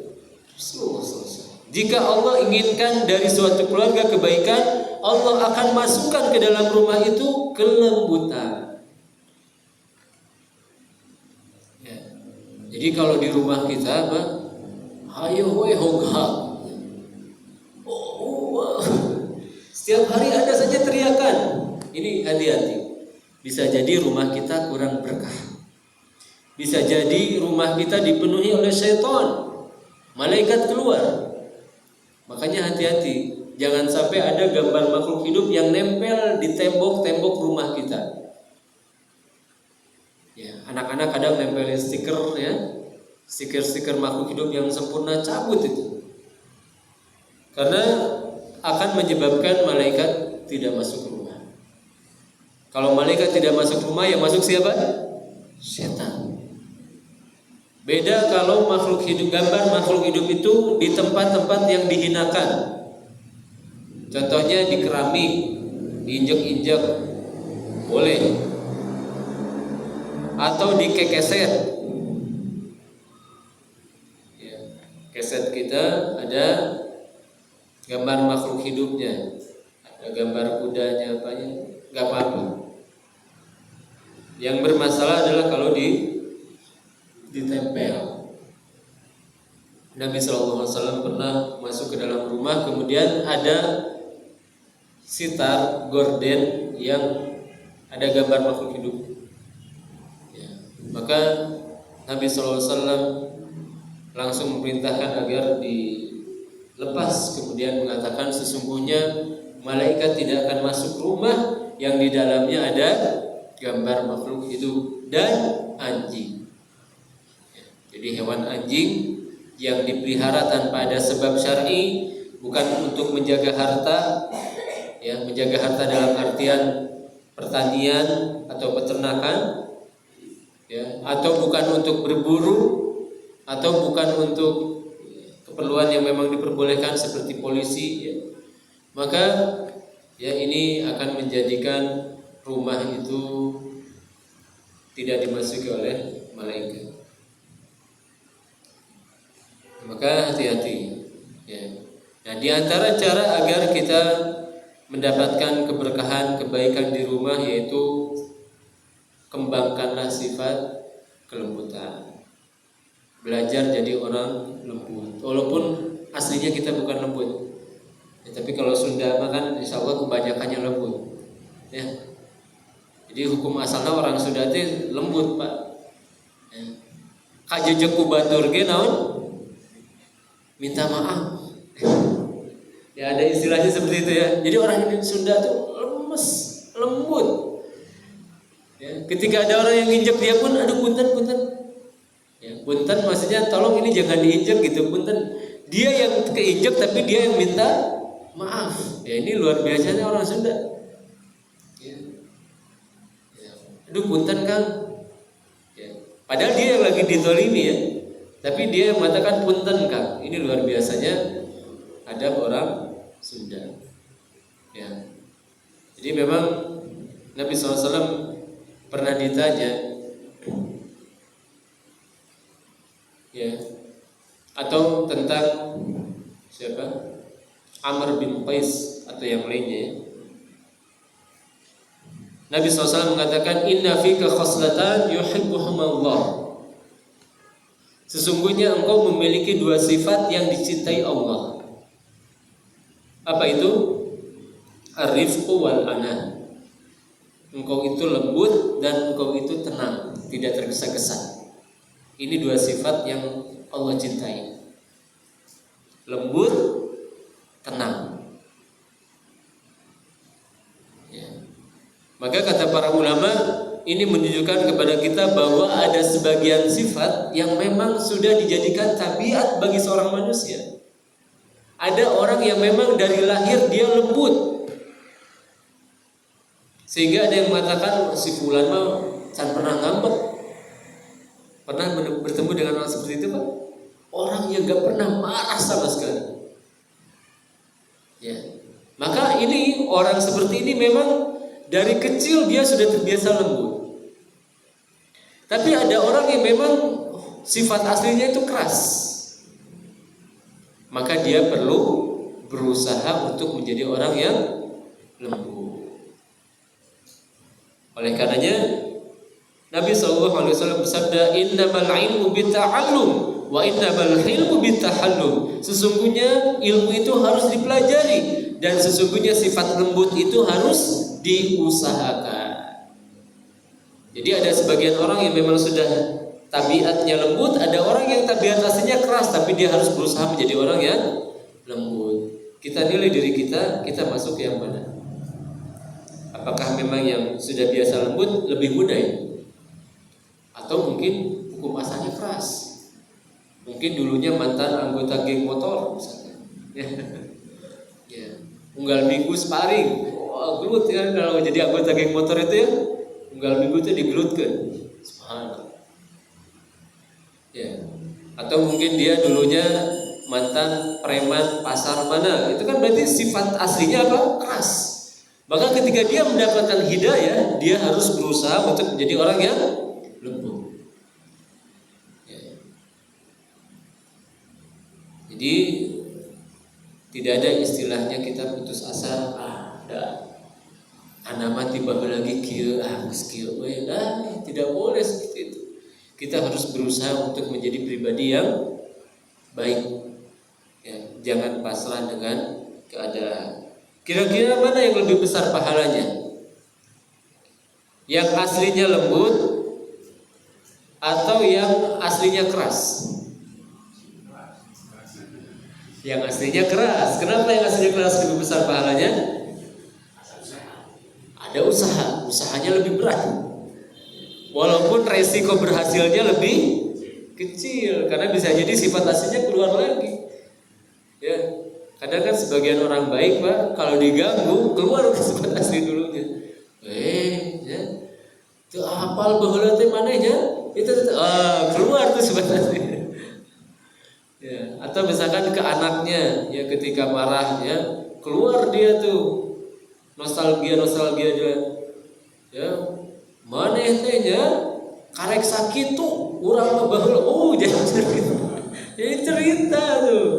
Rasulullah SAW. Jika Allah inginkan dari suatu keluarga kebaikan, Allah akan masukkan ke dalam rumah itu kelembutan. Ya. Jadi kalau di rumah kita apa? Ayo woi hongkak. Setiap hari ada saja teriakan. Ini hati-hati. Bisa jadi rumah kita kurang berkah. Bisa jadi rumah kita dipenuhi oleh syaitan. Malaikat keluar. Makanya hati-hati, jangan sampai ada gambar makhluk hidup yang nempel di tembok-tembok rumah kita. Ya, anak-anak kadang nempelin stiker ya, stiker-stiker makhluk hidup yang sempurna, cabut itu. Karena akan menyebabkan malaikat tidak masuk rumah. Kalau malaikat tidak masuk rumah, yang masuk siapa? Setan. Beda kalau makhluk hidup, gambar makhluk hidup itu di tempat-tempat yang dihinakan. Contohnya di keramik, diinjek-injek, boleh. Atau di keset. Ya, keset kita ada gambar makhluk hidupnya, ada gambar kudanya, apanya, nggak apa-apa. Yang bermasalah adalah kalau ditempel. Nabi SAW pernah masuk ke dalam rumah, kemudian ada sitar gorden yang ada gambar makhluk hidup. Ya, maka Nabi SAW langsung memerintahkan agar dilepas, kemudian mengatakan sesungguhnya malaikat tidak akan masuk rumah yang di dalamnya ada gambar makhluk hidup dan anjing. Jadi hewan anjing yang dipelihara tanpa ada sebab syar'i, bukan untuk menjaga harta, ya, menjaga harta dalam artian pertanian atau peternakan, ya, atau bukan untuk berburu, atau bukan untuk keperluan yang memang diperbolehkan seperti polisi, ya, maka ya ini akan menjadikan rumah itu tidak dimasuki oleh malaikat. Maka hati-hati, ya. Nah, di antara cara agar kita mendapatkan keberkahan, kebaikan di rumah yaitu kembangkanlah sifat kelembutan. Belajar jadi orang lembut. Walaupun aslinya kita bukan lembut. Ya, tapi kalau Sunda kan insya Allah kebanyakannya lembut. Ya. Jadi hukum asalnya orang Sunda itu lembut, Pak. Ya. Kajejek ku batur ge naon? Minta maaf. Ya ada istilahnya seperti itu ya. Jadi orang Sunda tuh lemes, lembut. Ya, ketika ada orang yang nginjek dia pun, aduh punten. Ya, punten maksudnya tolong ini jangan diinjek gitu, punten. Dia yang keinjek tapi dia yang minta maaf. Ya ini luar biasanya orang Sunda. Ya. Ya. Aduh punten Kang. Ya. Padahal dia yang lagi ditolimi ya. Tapi dia yang mengatakan punten Kang. Ini luar biasanya ada orang Sunda. Ya. Jadi memang Nabi SAW pernah ditanya, ya, atau tentang siapa? Amr bin Qais atau yang lainnya. Nabi SAW mengatakan, Inna fika khaslatan yuhibbuhumullah. Sesungguhnya engkau memiliki dua sifat yang dicintai Allah. Apa itu? Ar-rifqu wal ana. Engkau itu lembut dan engkau itu tenang, tidak tergesa-gesa. Ini dua sifat yang Allah cintai. Lembut, tenang. Ya. Maka kata para ulama, ini menunjukkan kepada kita bahwa ada sebagian sifat yang memang sudah dijadikan tabiat bagi seorang manusia. Ada orang yang memang dari lahir dia lembut, sehingga ada yang mengatakan si fulan mah can pernah ngambek. Pernah bertemu dengan orang seperti itu Pak? Orang yang gak pernah marah sama sekali. Ya, maka ini orang seperti ini memang dari kecil dia sudah terbiasa lembut. Tapi ada orang yang memang sifat aslinya itu keras. Maka dia perlu berusaha untuk menjadi orang yang lembut. Oleh karenanya Nabi SAW bersabda, Innamal ilmu bitta'allum wa innamal hilmu bittahallum. Sesungguhnya ilmu itu harus dipelajari dan sesungguhnya sifat lembut itu harus diusahakan. Jadi ada sebagian orang yang memang sudah tabiatnya lembut, ada orang yang tabiat aslinya keras tapi dia harus berusaha menjadi orang yang lembut. Kita nilai diri kita masuk yang mana? Apakah memang yang sudah biasa lembut lebih mudah ya? Atau mungkin hukum asalnya keras? Mungkin dulunya mantan anggota geng motor misalnya. Ya. Unggal minggu sparring. Wah, gelut kan kalau jadi anggota geng motor itu ya. Unggal minggu itu digelutkan. Subhanallah. Ya. Atau mungkin dia dulunya mantan preman pasar mana. Itu kan berarti sifat aslinya apa? Keras. Maka ketika dia mendapatkan hidayah, dia harus berusaha untuk menjadi orang yang lembut. Ya. Jadi tidak ada istilahnya kita putus asa. Anak mati baru lagi kieu kieu tidak boleh seperti itu. Kita harus berusaha untuk menjadi pribadi yang baik. Ya, jangan pasrah dengan keadaan. Kira-kira mana yang lebih besar pahalanya? Yang aslinya lembut atau yang aslinya keras? Yang aslinya keras. Kenapa yang aslinya keras lebih besar pahalanya? Ada usahanya lebih berat. Walaupun resiko berhasilnya lebih kecil karena bisa jadi sifat aslinya keluar lagi. Ya, kadang kan sebagian orang baik Pak, kalau diganggu keluar sifat asli dulunya. Ya, itu apal baheula teh manehnya? itu keluar tuh sebenarnya. Ya, atau misalkan ke anaknya ya ketika marah ya keluar dia tuh nostalgia dia ya mana tehnya karek sakit tuh urang mah baheula jangan cerita. Jadi cerita tuh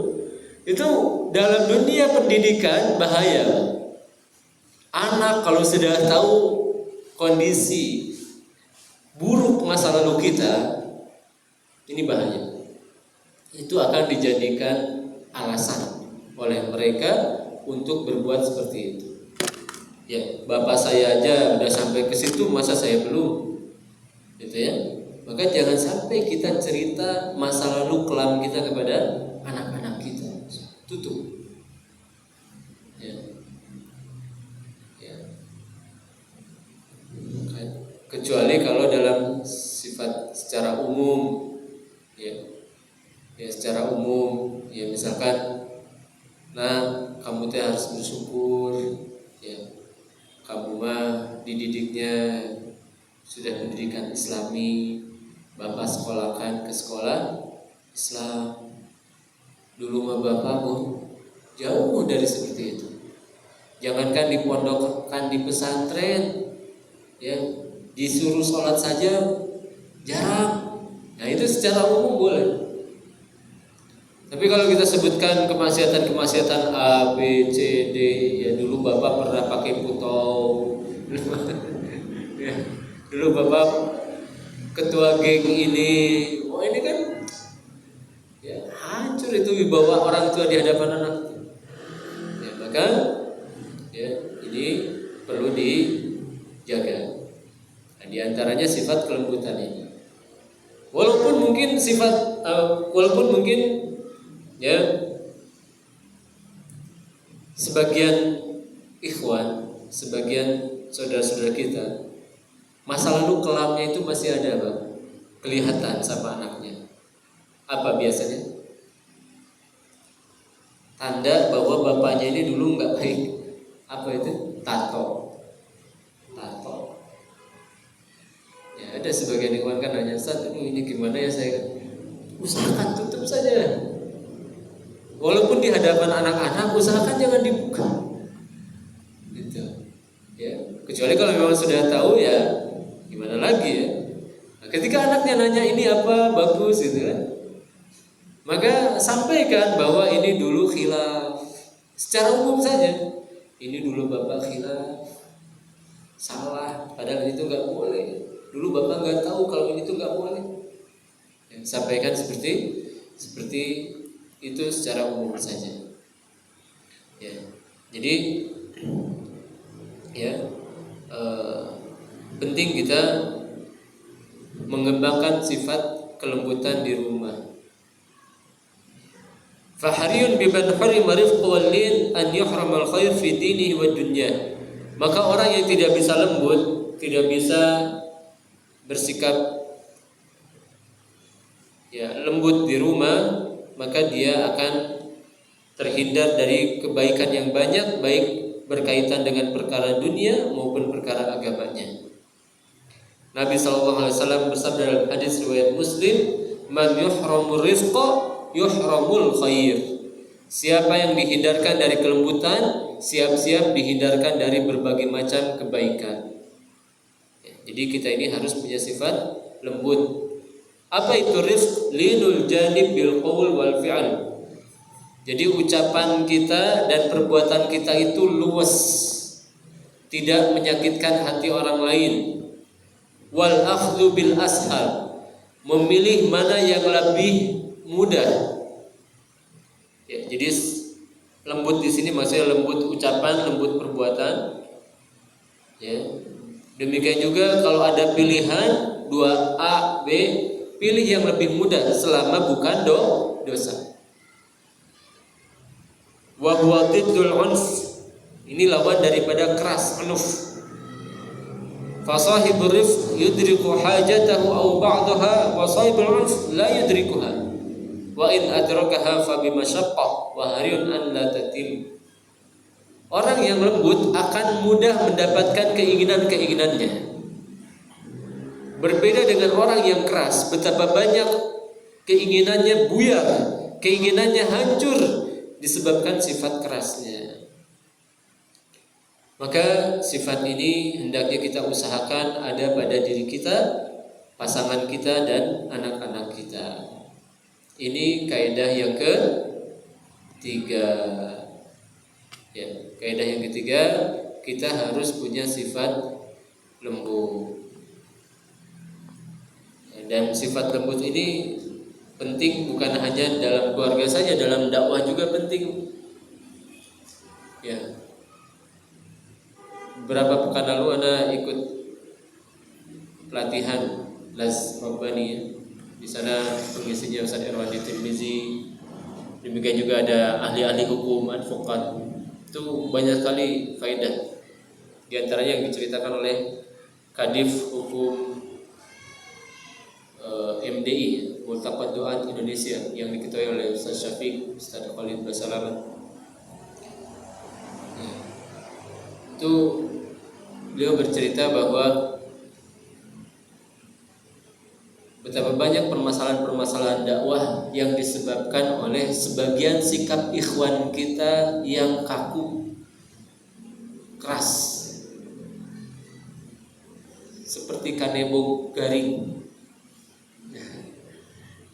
itu dalam dunia pendidikan bahaya. Anak kalau sudah tahu kondisi buruk masa lalu kita, ini bahaya. Itu akan dijadikan alasan oleh mereka untuk berbuat seperti itu. Ya, bapak saya aja udah sampai ke situ, masa saya belum? Gitu ya. Maka jangan sampai kita cerita masa lalu kelam kita kepada anak-anak kita. Tutup. Ya. Ya. Kecuali kalau dalam sifat secara umum, ya secara umum, ya misalkan, nah kamu teh harus bersyukur, ya kamu mah dididiknya sudah pendidikan Islami, bapak sekolahkan ke sekolah Islam. Dulu mah bapak jauh dari seperti itu. Jangankan dipondokkan di pesantren, ya disuruh sholat saja jarang. Nah itu secara umum boleh. Tapi kalau kita sebutkan kemaksiatan A, B, C, D, ya dulu bapak pernah pakai putau, ya, dulu bapak ketua geng ini, ini kan, ya hancur itu wibawa orang tua di hadapan anak. Ya maka, ya ini perlu dijaga. Nah, di antaranya sifat kelembutan ini. Walaupun mungkin ya sebagian ikhwan, sebagian saudara-saudara kita masa lalu kelamnya itu masih ada, Bang. Kelihatan sama anaknya. Apa biasanya? Tanda bahwa bapaknya ini dulu nggak baik. Apa itu? Tato. Ya ada sebagian ikhwan kan nanya, "Ustaz, ini gimana ya saya?" Usahakan tutup saja. Walaupun di hadapan anak-anak, usahakan jangan dibuka. Gitu. Ya, kecuali kalau memang sudah tahu ya, gimana lagi ya. Nah, ketika anaknya nanya ini apa bagus gitu kan, maka sampaikan bahwa ini dulu khilaf. Secara umum saja, ini dulu bapak khilaf, salah, padahal itu nggak boleh. Dulu bapak nggak tahu kalau ini tuh nggak boleh. Ya, sampaikan seperti itu secara umum saja. Ya, jadi ya penting kita mengembangkan sifat kelembutan di rumah. Fahariyun biman harima rifq wal lin an yuhram al khair fi dinihi wa dunya. Maka orang yang tidak bisa lembut, tidak bisa bersikap ya lembut di rumah, maka dia akan terhindar dari kebaikan yang banyak, baik berkaitan dengan perkara dunia maupun perkara agamanya. Nabi SAW bersabda dalam hadis riwayat Muslim, "Man yuhramur rizqa yuhramul khair." Siapa yang dihindarkan dari kelembutan, siap-siap dihindarkan dari berbagai macam kebaikan. Ya, jadi kita ini harus punya sifat lembut. Apa itu rizq? Linul janib bil qaul wal fi'al. Jadi ucapan kita dan perbuatan kita itu luas, tidak menyakitkan hati orang lain. Wal akhdhu bil ashal, memilih mana yang lebih mudah. Ya, jadi lembut di sini maksudnya lembut ucapan, lembut perbuatan. Ya. Demikian juga kalau ada pilihan 2A, B, pilih yang lebih mudah selama bukan dosa. Wa huwa diddul unf, ini lawan daripada keras, unuf. Fa sahibur rifq yudriku hajatahu aw ba'daha wa sahibul unf la yudrikuha. Wa in adrakaha fa bimasyaqqah wa hariyun an la tatim. Orang yang lembut akan mudah mendapatkan keinginan-keinginannya. Berbeda dengan orang yang keras, betapa banyak keinginannya buyar, keinginannya hancur disebabkan sifat kerasnya. Maka sifat ini hendaknya kita usahakan ada pada diri kita, pasangan kita, dan anak-anak kita. Ini kaidah yang ketiga. Ya, kaidah yang ketiga, kita harus punya sifat lembut. Dan sifat lembut ini penting bukan hanya dalam keluarga saja, dalam dakwah juga penting. Ya. Beberapa pekan lalu Anda ikut pelatihan Les Rabbani ya. Di sana pengisinya Ustaz Irwandi Tirmizi. Demikian juga ada ahli-ahli hukum, advokat. Itu banyak sekali faedah. Di antaranya yang diceritakan oleh Kadif Hukum MDI, Multaqat Duat Indonesia, yang diketuai oleh Ustaz Syafiq, Ustaz Khalid Basalaman. Itu beliau bercerita bahwa betapa banyak permasalahan-permasalahan dakwah yang disebabkan oleh sebagian sikap ikhwan kita yang kaku, keras, seperti kanebo garing,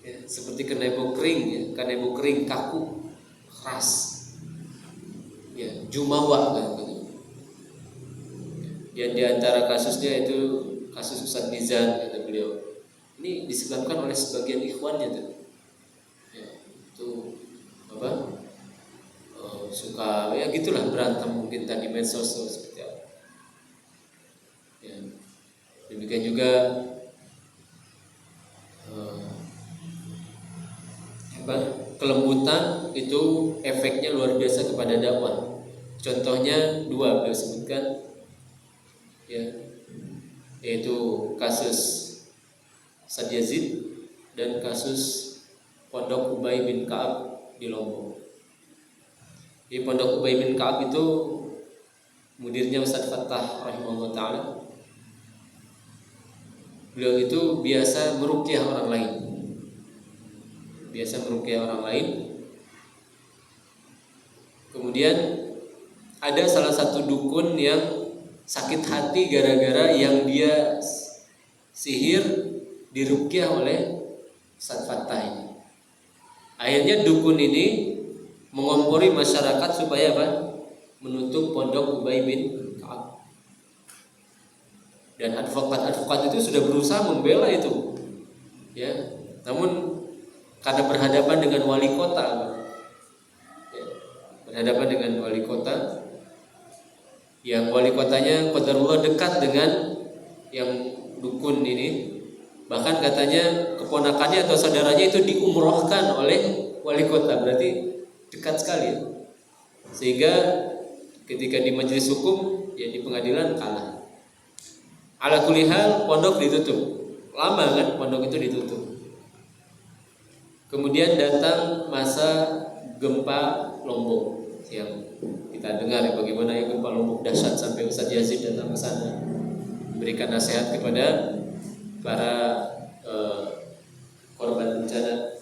ya, seperti kanebo kering, ya, kanebo kering kaku, keras, ya, jumawa kan. Yang diantara kasusnya itu kasus Ustaz Nizam, kata beliau. Ini disebabkan oleh sebagian ikhwannya tuh. Ya, itu apa? Suka ya gitulah berantem mungkin tadi medsos seperti apa. Ya. Demikian juga kelembutan itu efeknya luar biasa kepada dakwah. Contohnya dua beliau sebutkan, ya, yaitu kasus Said Yazid dan kasus Pondok Ubay bin Ka'ab di Lombok. Di Pondok Ubay bin Ka'ab itu mudirnya Ustaz Fattah rahimahullah ta'ala. Beliau itu biasa meruqyah orang lain. Kemudian ada salah satu dukun yang sakit hati gara-gara yang dia sihir diruqyah oleh Ustaz Fattah ini. Akhirnya dukun ini mengompori masyarakat supaya apa? Menutup pondok Ubay bin Ka'ab. Dan advokat-advokat itu sudah berusaha membela itu. Ya, namun karena berhadapan dengan wali kota, yang wali kotanya qadarullah dekat dengan yang dukun ini. Bahkan katanya keponakannya atau saudaranya itu diumrohkan oleh wali kota, berarti dekat sekali ya. Sehingga ketika di majelis hukum, ya di pengadilan kalah. Ala kulli hal pondok ditutup. Lama kan pondok itu ditutup. Kemudian datang masa gempa Lombok yang kita dengar ya, bagaimana ya gempa Lombok dahsyat sampai Ustaz Yazid datang ke sana memberikan nasihat kepada para korban bencana.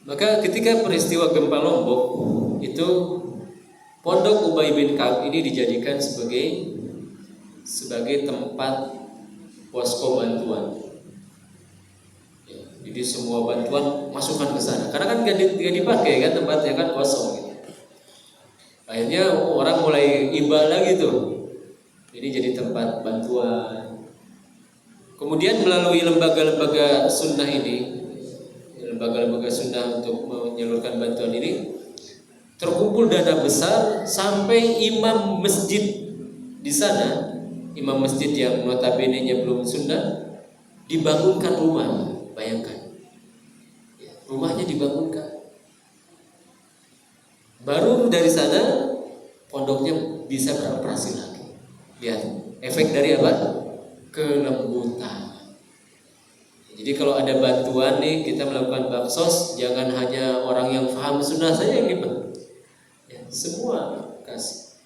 Maka ketika peristiwa gempa Lombok itu pondok Ubay bin Ka'ab ini dijadikan sebagai tempat posko bantuan. Ya, jadi semua bantuan masukkan ke sana. Karena kan gak dipakai kan tempatnya kan kosong. Gitu. Akhirnya orang mulai iba lagi tuh. Ini jadi tempat bantuan. Kemudian melalui lembaga-lembaga sunnah ini, lembaga-lembaga sunnah untuk menyalurkan bantuan ini, terkumpul dana besar sampai imam masjid di sana, imam masjid yang notabene-nya belum sunnah, dibangunkan rumah. Bayangkan, rumahnya dibangunkan. Baru dari sana pondoknya bisa beroperasi lagi. Lihat efek dari apa? Kelembutan. Jadi kalau ada bantuan nih, kita melakukan baksos, jangan hanya orang yang paham sunnah saja yang dapat. Ya, semua kasih.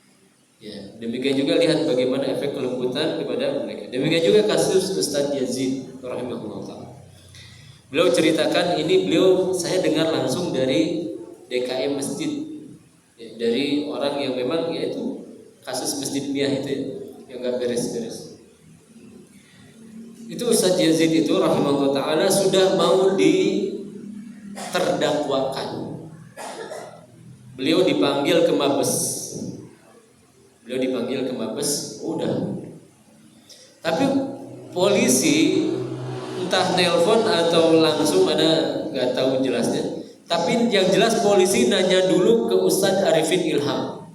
Ya, demikian juga lihat bagaimana efek kelembutan kepada mereka. Demikian juga kasus Ustadz Yazid rahimahullah ta'ala. Beliau ceritakan ini, saya dengar langsung dari DKM masjid, ya, dari orang yang memang yaitu kasus masjid Miyah itu ya, yang gak beres-beres. Itu Ustadz Yazid itu rahimahullah ta'ala sudah mau diterdakwakan. Beliau dipanggil ke Mabes, udah. Tapi polisi entah nelpon atau langsung, ada nggak tahu jelasnya. Tapi yang jelas polisi nanya dulu ke Ustadz Arifin Ilham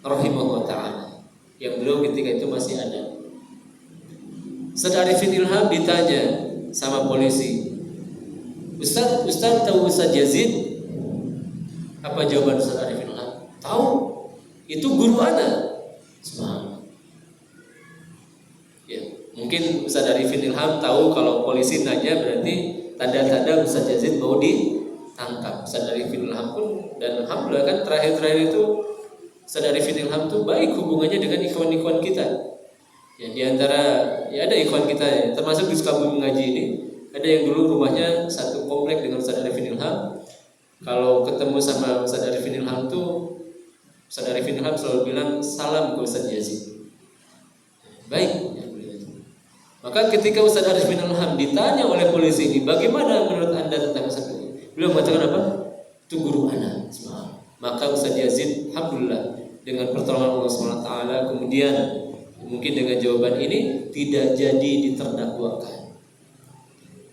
rahimahullah ta'ala, yang beliau ketika itu masih ada. Ustadz Arifin Ilham ditanya sama polisi, Ustadz tahu Ustadz Yazid? Apa jawaban Ustadz Arifin Ilham? Tahu, itu guru ana. Subhanallah. Ya, mungkin Ustadz Arifin Ilham tahu kalau polisi nanya berarti tanda-tanda Ustadz Yazid mau ditangkap. Ustadz Arifin Ilham pun, dan alhamdulillah kan terakhir-terakhir itu Ustadz Arifin Ilham tuh baik hubungannya dengan ikhwan-ikhwan kita. Ya, di antara ya ada ikhwan kita ya, termasuk di Sukabumi Ngaji ini, ada yang dulu rumahnya satu komplek dengan Ustadz Arifin Ilham. Kalau ketemu sama Ustadz Arifin Ilham tuh, Ustadz Arifin Ilham selalu bilang salam ke Ustadz Yazid. Baik. Maka ketika Ustadz Arifin Ilham ditanya oleh polisi ini, bagaimana menurut anda tentang Ustadz ini? Beliau mengatakan apa? Itu guru ana. Maka Ustadz Yazid, alhamdulillah, dengan pertolongan Allah SWT, kemudian mungkin dengan jawaban ini tidak jadi diterdakwakan.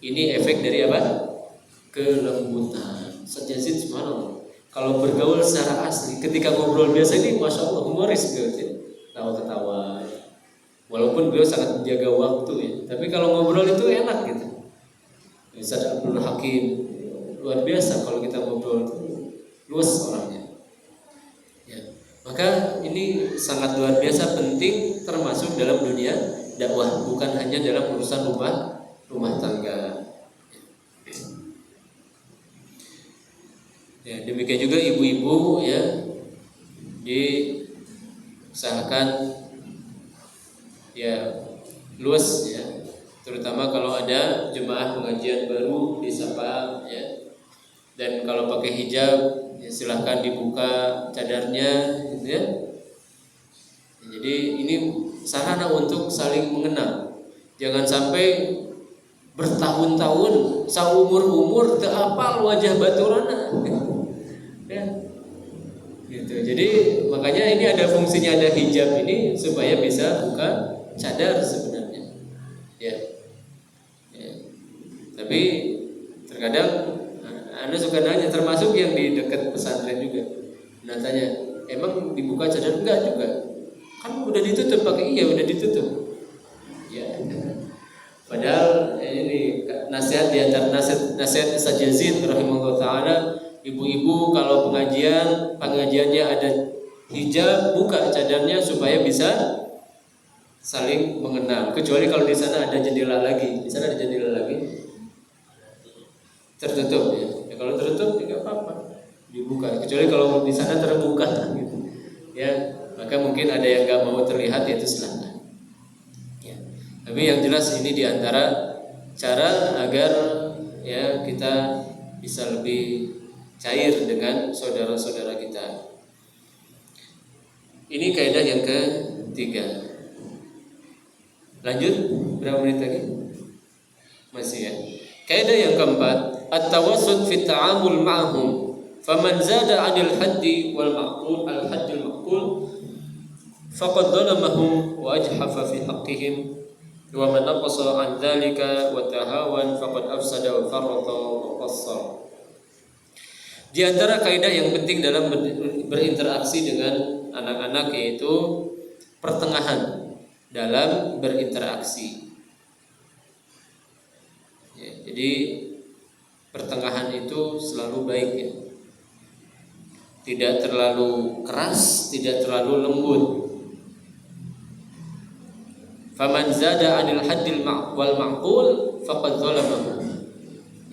Ini efek dari apa? Kelembutan. Ustadz Yazid subhanallah, kalau bergaul secara asli, ketika ngobrol biasa ini masya Allah humoris gitu, tawa-ketawa. Walaupun beliau sangat menjaga waktu ya, tapi kalau ngobrol itu enak gitu. Ustadz Abdul Hakim luar biasa kalau kita ngobrol itu, luas orangnya. Ya. Maka ini sangat luar biasa penting, termasuk dalam dunia dakwah, bukan hanya dalam urusan rumah tangga. Ya, demikian juga ibu-ibu ya, diusahakan ya luas ya, terutama kalau ada jemaah pengajian baru disapa ya, dan kalau pakai hijab ya silahkan dibuka cadarnya gitu ya. Jadi ini sarana untuk saling mengenal, jangan sampai bertahun-tahun saumur-umur teu apal wajah baturana ya. Gitu. Jadi makanya ini ada fungsinya, ada hijab ini supaya bisa buka cadar sebenarnya. Ya. Tapi terkadang Anda suka nanya, termasuk yang di dekat pesantren juga. Nah tanya, emang dibuka cadar? Enggak juga. Kan udah ditutup pakai, iya udah ditutup. Ya. Padahal ini nasihat di antara nasihat Ustadz Yazid rahimahullah ta'ala, ibu-ibu kalau pengajiannya ada hijab, buka cadarnya supaya bisa saling mengenal. Kecuali kalau di sana ada jendela lagi, tertutup ya. Kalau tertutup tidak apa-apa, dibuka. Kecuali kalau di sana terbuka gitu. Ya, maka mungkin ada yang nggak mau terlihat, yaitu silahkan. Tapi yang jelas ini diantara cara agar ya kita bisa lebih cair dengan saudara-saudara kita. Ini kaidah yang ketiga. Lanjut, berapa menit lagi? Masih ya. Kaidah yang keempat, at-tawassut fi ta'amul ma'hum. Faman zada 'anil haddi wal ma'qul al-haddil ma'qul faqad dhalamahum wa ajhafa fi haqqihim. Wa man naqasa an dzalika wa tahawan faqad afsada wa farrata wa qassara. Di antara kaidah yang penting dalam berinteraksi dengan anak-anak yaitu pertengahan dalam berinteraksi. Ya, jadi pertengahan itu selalu baik ya. Tidak terlalu keras, tidak terlalu lembut. Faman zada 'anil haddil wal ma'qul faqad zalamahu.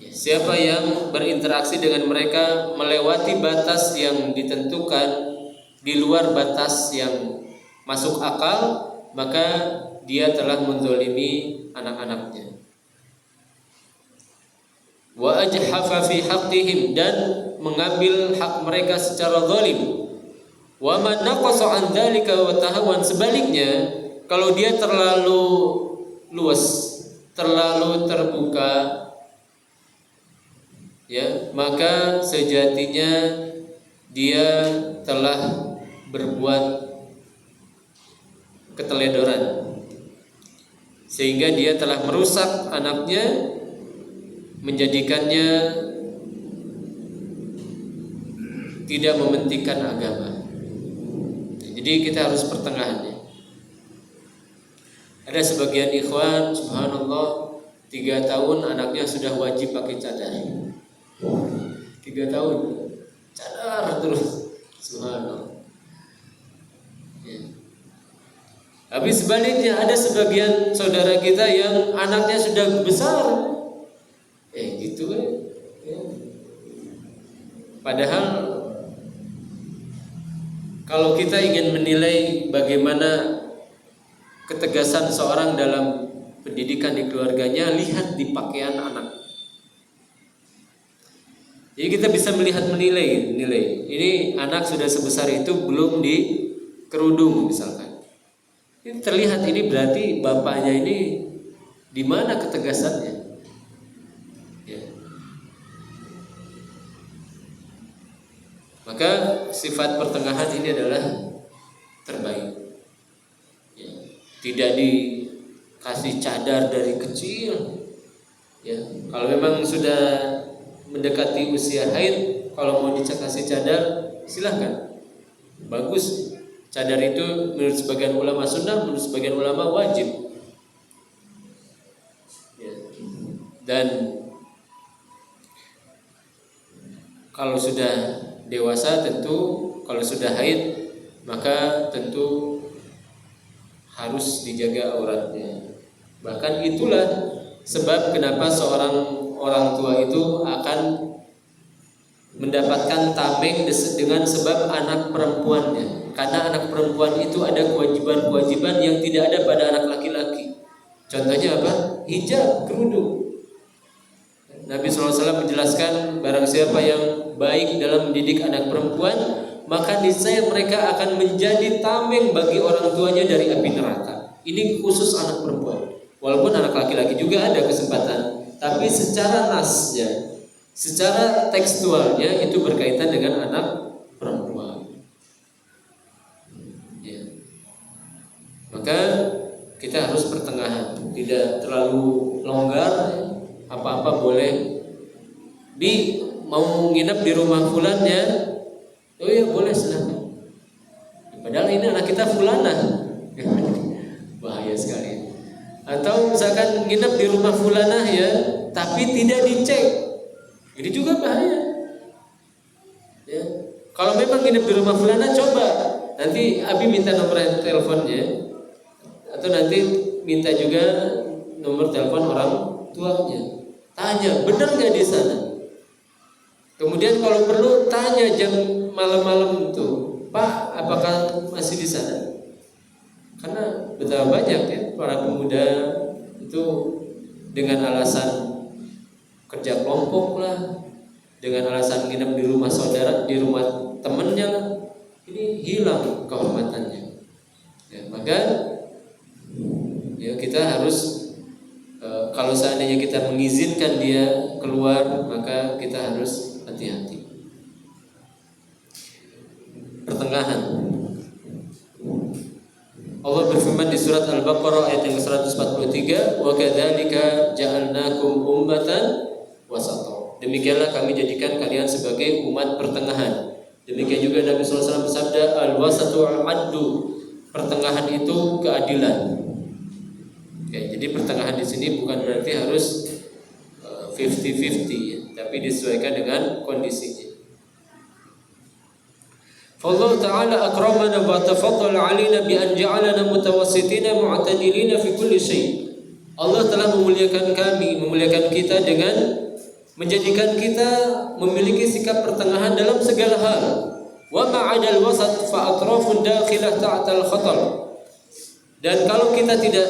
Siapa yang berinteraksi dengan mereka melewati batas yang ditentukan, di luar batas yang masuk akal, maka dia telah menzalimi anak-anaknya. Wa ajhafa fi haqqihim, dan mengambil hak mereka secara zalim. Wa man naqasa an dzalika wa tahawan, sebaliknya kalau dia terlalu luas, terlalu terbuka, ya, maka sejatinya dia telah berbuat keteledoran, sehingga dia telah merusak anaknya, menjadikannya tidak mementingkan agama. Jadi kita harus pertengahannya. Ada sebagian ikhwan, subhanallah, 3 tahun anaknya sudah wajib pakai cadar. 3 tahun cadar terus, subhanallah. Ya. Tapi sebaliknya ada sebagian saudara kita yang anaknya sudah besar, gitu ya. Padahal kalau kita ingin menilai bagaimana ketegasan seorang dalam pendidikan di keluarganya, lihat di pakaian anak. Jadi kita bisa menilai. Ini anak sudah sebesar itu belum di kerudung misalkan. Ini terlihat, ini berarti bapaknya ini di mana ketegasannya? Ya. Maka sifat pertengahan ini adalah terbaik. Ya. Tidak dikasih cadar dari kecil. Ya. Kalau memang sudah mendekati usia haid, kalau mau dikasih cadar, silahkan. Bagus. Cadar itu menurut sebagian ulama sunnah, menurut sebagian ulama wajib. Ya. Dan kalau sudah dewasa tentu, kalau sudah haid maka tentu harus dijaga auratnya. Bahkan itulah sebab kenapa seorang orang tua itu akan mendapatkan tameng dengan sebab anak perempuannya. Karena anak perempuan itu ada kewajiban-kewajiban yang tidak ada pada anak laki-laki. Contohnya apa? Hijab, kerudung. Nabi SAW menjelaskan, barang siapa yang baik dalam mendidik anak perempuan, maka niscaya mereka akan menjadi tameng bagi orang tuanya dari api neraka. Ini khusus anak perempuan. Walaupun anak laki-laki juga ada kesempatan, tapi secara nasnya, secara tekstualnya itu berkaitan dengan anak perempuan. Ya. Maka kita harus pertengahan, tidak terlalu longgar. Apa-apa boleh. Mau nginep di rumah fulan ya, oh ya boleh, silakan. Padahal ini anak kita fulanah. Bahaya sekali. Atau misalkan nginep di rumah fulanah ya, tapi tidak dicek, ini juga bahaya. Ya. Kalau memang nginep di rumah fulanah, coba nanti Abi minta nomor teleponnya, atau nanti minta juga nomor telepon orang tuanya. Tanya, benar nggak di sana? Kemudian kalau perlu tanya jam malam-malam itu, Pak, apakah masih di sana? Karena betapa banyak ya para pemuda itu dengan alasan kerja kelompok lah, dengan alasan nginep di rumah saudara, di rumah temennya lah, ini hilang kehormatannya. Ya, maka ya kita harus kalau seandainya kita mengizinkan dia keluar, maka kita harus hati-hati. Pertengahan. Allah berfirman di surat Al-Baqarah ayat yang 143, "Wa kadzalika ja'alnakum ummatan wasata." Demikianlah kami jadikan kalian sebagai umat pertengahan. Demikian juga Nabi SAW bersabda, "Al-wasatu al-adlu." Pertengahan itu keadilan. Oke, jadi pertengahan di sini bukan berarti harus 50-50 ya, tapi disesuaikan dengan kondisinya. Allah Ta'ala akramana wa tafaddala alaina bi an ja'alana mutawassitina mu'tadilina fi kulli syai'. Allah telah memuliakan kami, memuliakan kita dengan menjadikan kita memiliki sikap pertengahan dalam segala hal. Wa ma'adal wasat fa atrafun dakhilah ta'tal khatar. Dan kalau kita tidak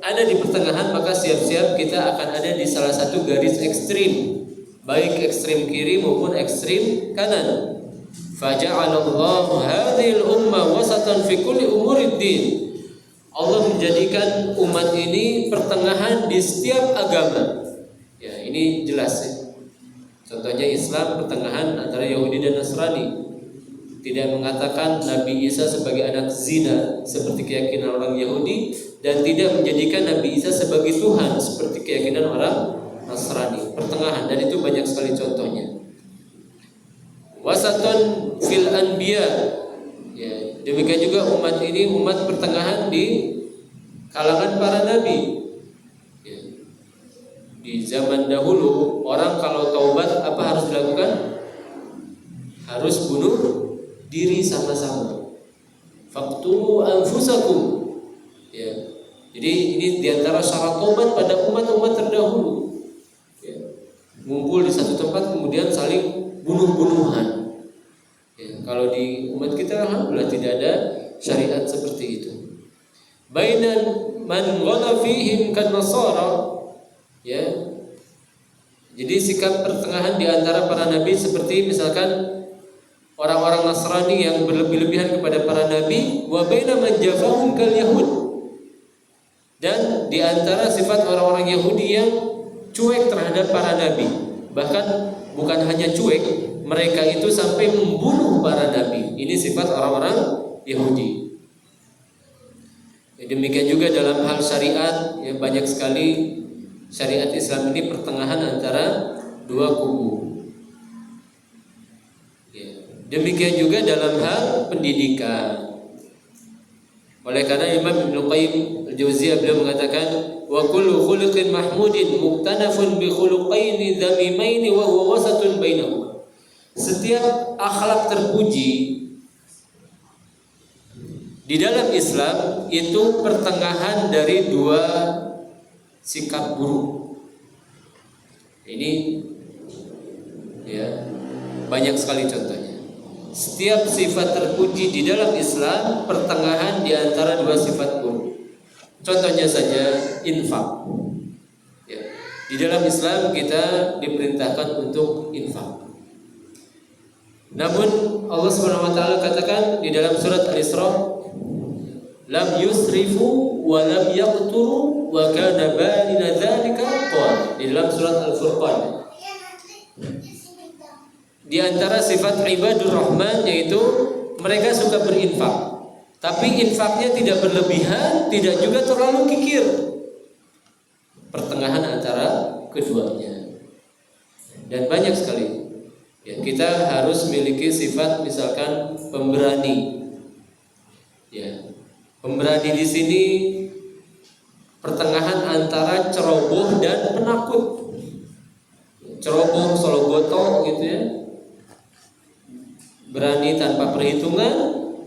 ada di pertengahan, maka siap-siap kita akan ada di salah satu garis ekstrim, baik ekstrim kiri maupun ekstrim kanan. Faja'alallahu hadhil umma wasatan fi kulli umurid din. Allah menjadikan umat ini pertengahan di setiap agama. Ya, ini jelas ya. Contohnya Islam pertengahan antara Yahudi dan Nasrani. Tidak mengatakan Nabi Isa sebagai anak zina seperti keyakinan orang Yahudi, dan tidak menjadikan Nabi Isa sebagai Tuhan seperti keyakinan orang Nasrani. Pertengahan, dan itu banyak sekali contohnya. Wasatun fil anbiya. Ya, demikian juga umat ini umat pertengahan di kalangan para nabi. Ya. Di zaman dahulu orang kalau taubat apa harus dilakukan? Harus bunuh diri sama-sama. Faqtulu anfusakum. Ya. Jadi ini diantara syarat taubat pada umat-umat terdahulu. Ya. Ngumpul di satu tempat kemudian saling bunuh-bunuhan. Ya, kalau di umat kita alhamdulillah tidak ada syariat seperti itu. Bainan man ghana fihim kan nasara. Ya. Jadi sikap pertengahan di antara para nabi seperti misalkan orang-orang Nasrani yang berlebih-lebihan kepada para nabi, wa baina man jafahum kal yahud. Dan di antara sifat orang-orang Yahudi yang cuek terhadap para nabi. Bahkan bukan hanya cuek, mereka itu sampai membunuh para nabi. Ini sifat orang-orang Yahudi. Demikian juga dalam hal syariat, ya, banyak sekali syariat Islam ini pertengahan antara dua kubu. Ya. Demikian juga dalam hal pendidikan. Oleh karena Imam Ibnu Qayyim Al-Jauziyah beliau mengatakan, wa kullu khuluqin mahmudin muktanafun bi khuluqaini dhamimaini wa huwa wasatun bainahuma. Setiap akhlak terpuji di dalam Islam itu pertengahan dari dua sikap buruk. Ini ya banyak sekali contohnya. Setiap sifat terpuji di dalam Islam pertengahan di antara dua sifat buruk. Contohnya saja infak. Ya. Di dalam Islam kita diperintahkan untuk infak. Namun Allah Subhanahu wa taala katakan di dalam surat Al-Isra, lam yusrifu wa lam yaqturu wa kana baina dzalika qawaid. Di dalam surat Al-Furqan. Di antara sifat ibadur rahman yaitu mereka suka berinfak, tapi infaknya tidak berlebihan, tidak juga terlalu kikir. Pertengahan antara keduanya. Dan banyak sekali. Ya, kita harus memiliki sifat misalkan pemberani. Ya. Pemberani di sini pertengahan antara ceroboh dan penakut. Ceroboh sologoto gitu ya. Berani tanpa perhitungan,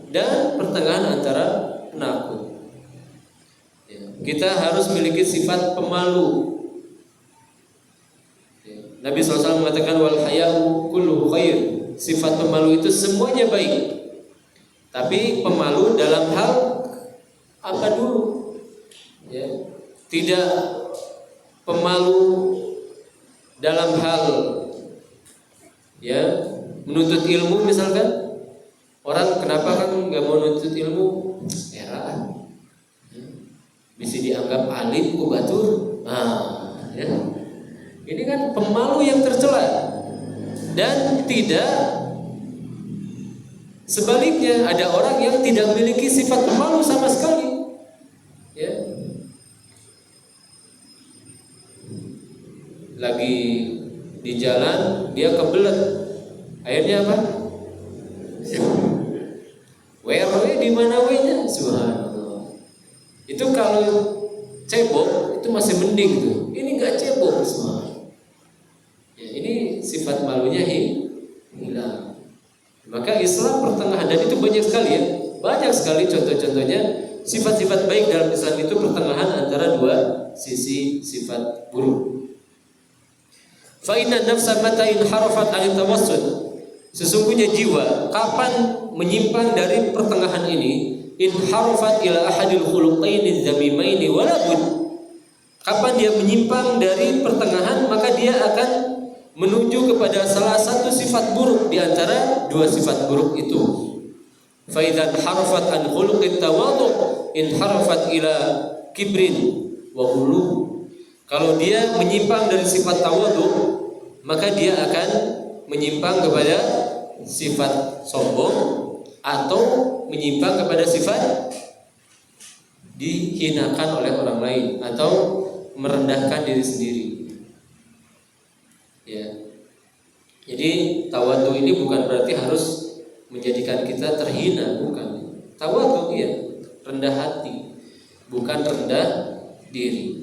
dan pertengahan antara penakut. Ya. Kita harus memiliki sifat pemalu. Ya. Nabi SAW mengatakan wal haya'u kulluhu khair. Sifat pemalu itu semuanya baik. Tapi pemalu dalam hal apa dulu? Ya. Tidak pemalu dalam hal ya menuntut ilmu misalkan. Orang kenapa kan nggak mau menuntut ilmu? Ya, bisa dianggap alim kubatur. Nah, ya. Ini kan pemalu yang tercela. Dan tidak sebaliknya, ada orang yang tidak memiliki sifat pemalu sama sekali. Ya. Lagi di jalan dia kebelet. Akhirnya apa? WRW di mana W-nya? Subhanallah. Itu kalau cebok itu masih mending tuh. Ini enggak cebok semua. Ya, ini sifat malunya hilang. Maka Islam pertengahan, dan itu banyak sekali ya. Banyak sekali contoh-contohnya sifat-sifat baik dalam Islam itu pertengahan antara dua sisi sifat buruk. Fa inna nafsa mata in harafat 'an tawassul. Sesungguhnya jiwa kapan menyimpang dari pertengahan ini, in harafat ila ahadil khuluqaini dzamimaini wala bud. Kapan dia menyimpang dari pertengahan, maka dia akan menuju kepada salah satu sifat buruk di antara dua sifat buruk itu. Fa idzan harafat an khuluqit tawadhu in harafat ila kibrin wa ghulu. Kalau dia menyimpang dari sifat tawadhu, maka dia akan menyimpang kepada sifat sombong atau menyimpang kepada sifat dihinakan oleh orang lain atau merendahkan diri sendiri. Ya. Jadi tawadhu ini bukan berarti harus menjadikan kita terhina, bukan. Tawadhu ya, rendah hati, bukan rendah diri.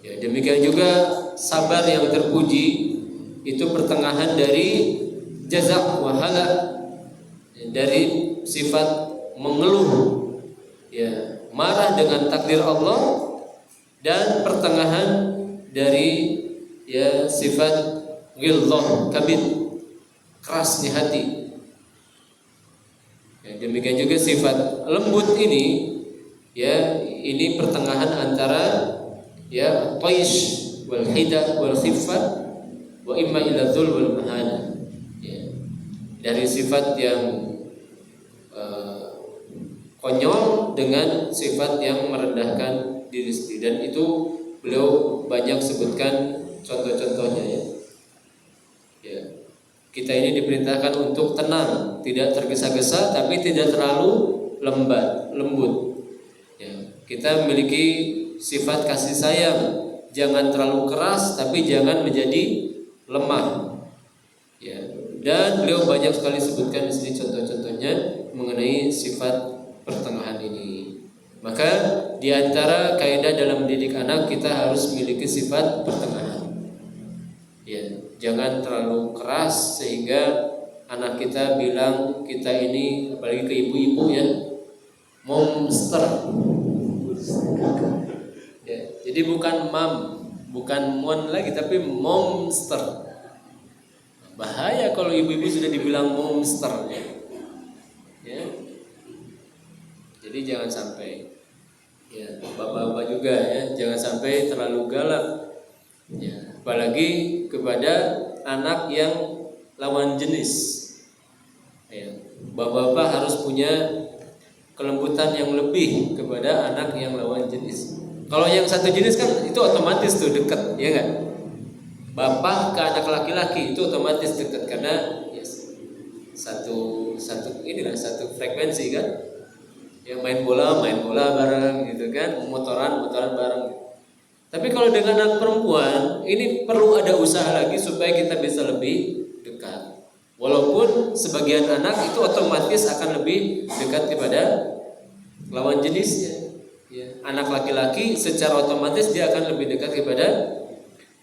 Ya, demikian juga sabar yang terpuji itu pertengahan dari jazak wahala, dari sifat mengeluh, ya, marah dengan takdir Allah, dan pertengahan dari ya sifat ghilzah kabid, keras di hati. Ya, demikian juga sifat lembut ini, ya, ini pertengahan antara ya taish wal hida wal khiffah wa imma ila dzul wal mahana. Ya. Dari sifat yang konyol dengan sifat yang merendahkan diri sendiri, dan itu beliau banyak sebutkan contoh-contohnya ya. Ya. Kita ini diperintahkan untuk tenang, tidak tergesa-gesa tapi tidak terlalu lembut. Ya. Kita memiliki sifat kasih sayang, jangan terlalu keras tapi jangan menjadi lemah. Ya. Dan beliau banyak sekali sebutkan di sini contoh-contohnya mengenai sifat pertengahan ini. Maka di antara kaidah dalam mendidik anak, kita harus memiliki sifat pertengahan. Ya, jangan terlalu keras sehingga anak kita bilang kita ini, apalagi ke ibu-ibu ya, monster. Ya, jadi bukan mam, bukan mon lagi tapi monster. Bahaya kalau ibu-ibu sudah dibilang monster ya. Ya. Jadi jangan sampai, ya, bapak-bapak juga ya, jangan sampai terlalu galak. Ya, apalagi kepada anak yang lawan jenis. Ya, bapak-bapak harus punya kelembutan yang lebih kepada anak yang lawan jenis. Kalau yang satu jenis kan itu otomatis tuh dekat, ya enggak? Bapak ke anak laki-laki itu otomatis dekat karena yes, satu frekuensi kan. Yang main bola bareng gitu kan, motoran bareng. Tapi kalau dengan anak perempuan ini perlu ada usaha lagi supaya kita bisa lebih dekat. Walaupun sebagian anak itu otomatis akan lebih dekat kepada lawan jenisnya. Ya. Anak laki-laki secara otomatis dia akan lebih dekat kepada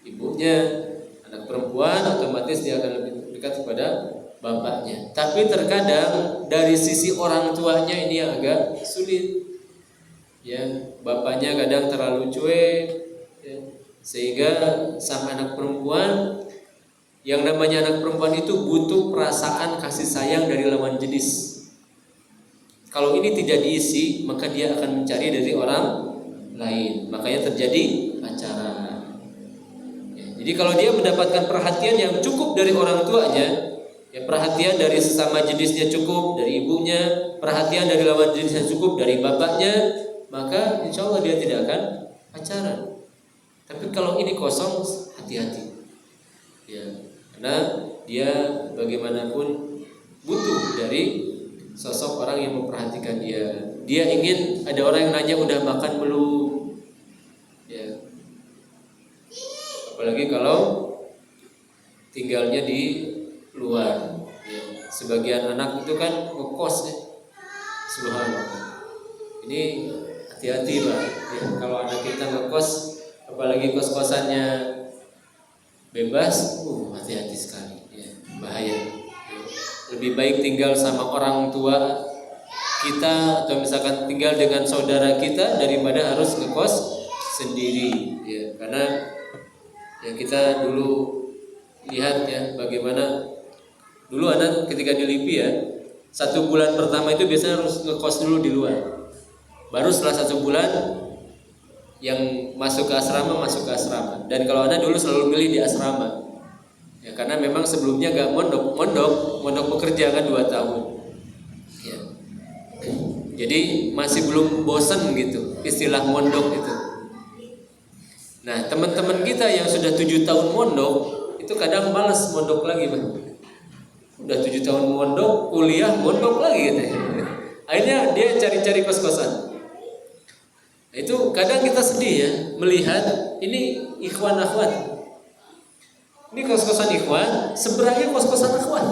ibunya. Anak perempuan otomatis dia akan lebih dekat kepada bapaknya. Tapi terkadang dari sisi orang tuanya ini yang agak sulit. Ya, bapaknya kadang terlalu cuek, ya, sehingga sang anak perempuan, yang namanya anak perempuan itu butuh perasaan kasih sayang dari lawan jenis. Kalau ini tidak diisi, maka dia akan mencari dari orang lain. Makanya terjadi pacaran. Ya, jadi kalau dia mendapatkan perhatian yang cukup dari orang tuanya, ya, perhatian dari sesama jenisnya cukup, dari ibunya, perhatian dari lawan jenisnya cukup, dari bapaknya, maka insya Allah dia tidak akan pacaran. Tapi kalau ini kosong, hati-hati. Ya, karena dia bagaimanapun butuh dari sosok orang yang memperhatikan dia. Dia ingin ada orang yang nanya udah makan belum. Ya. Apalagi kalau tinggalnya di luar. Ya. Sebagian anak itu kan ngekos ya. Subhanallah. Ini hati-hati Pak. Ya, kalau anak kita ngekos, apalagi kos-kosannya bebas, hati-hati sekali. Ya, bahaya. Ya. Lebih baik tinggal sama orang tua kita atau misalkan tinggal dengan saudara kita daripada harus ngekos sendiri. Ya, karena ya kita dulu lihat ya bagaimana Dulu anak ketika di LIPI ya, 1 bulan pertama itu biasanya harus ngekos dulu di luar. Baru setelah 1 bulan yang masuk ke asrama. Dan kalau anak dulu selalu milih di asrama. Ya karena memang sebelumnya gak mondok bekerja kan 2 tahun. Ya. Jadi masih belum bosan gitu istilah mondok itu. Nah teman-teman kita yang sudah 7 tahun mondok itu kadang malas mondok lagi Bang. Udah 7 tahun mondok, kuliah mondok lagi gitu. Akhirnya dia cari-cari kos-kosan. Nah, itu kadang kita sedih ya melihat ini ikhwan akhwat. Ini kos-kosan ikhwan, seberangnya kos-kosan akhwat.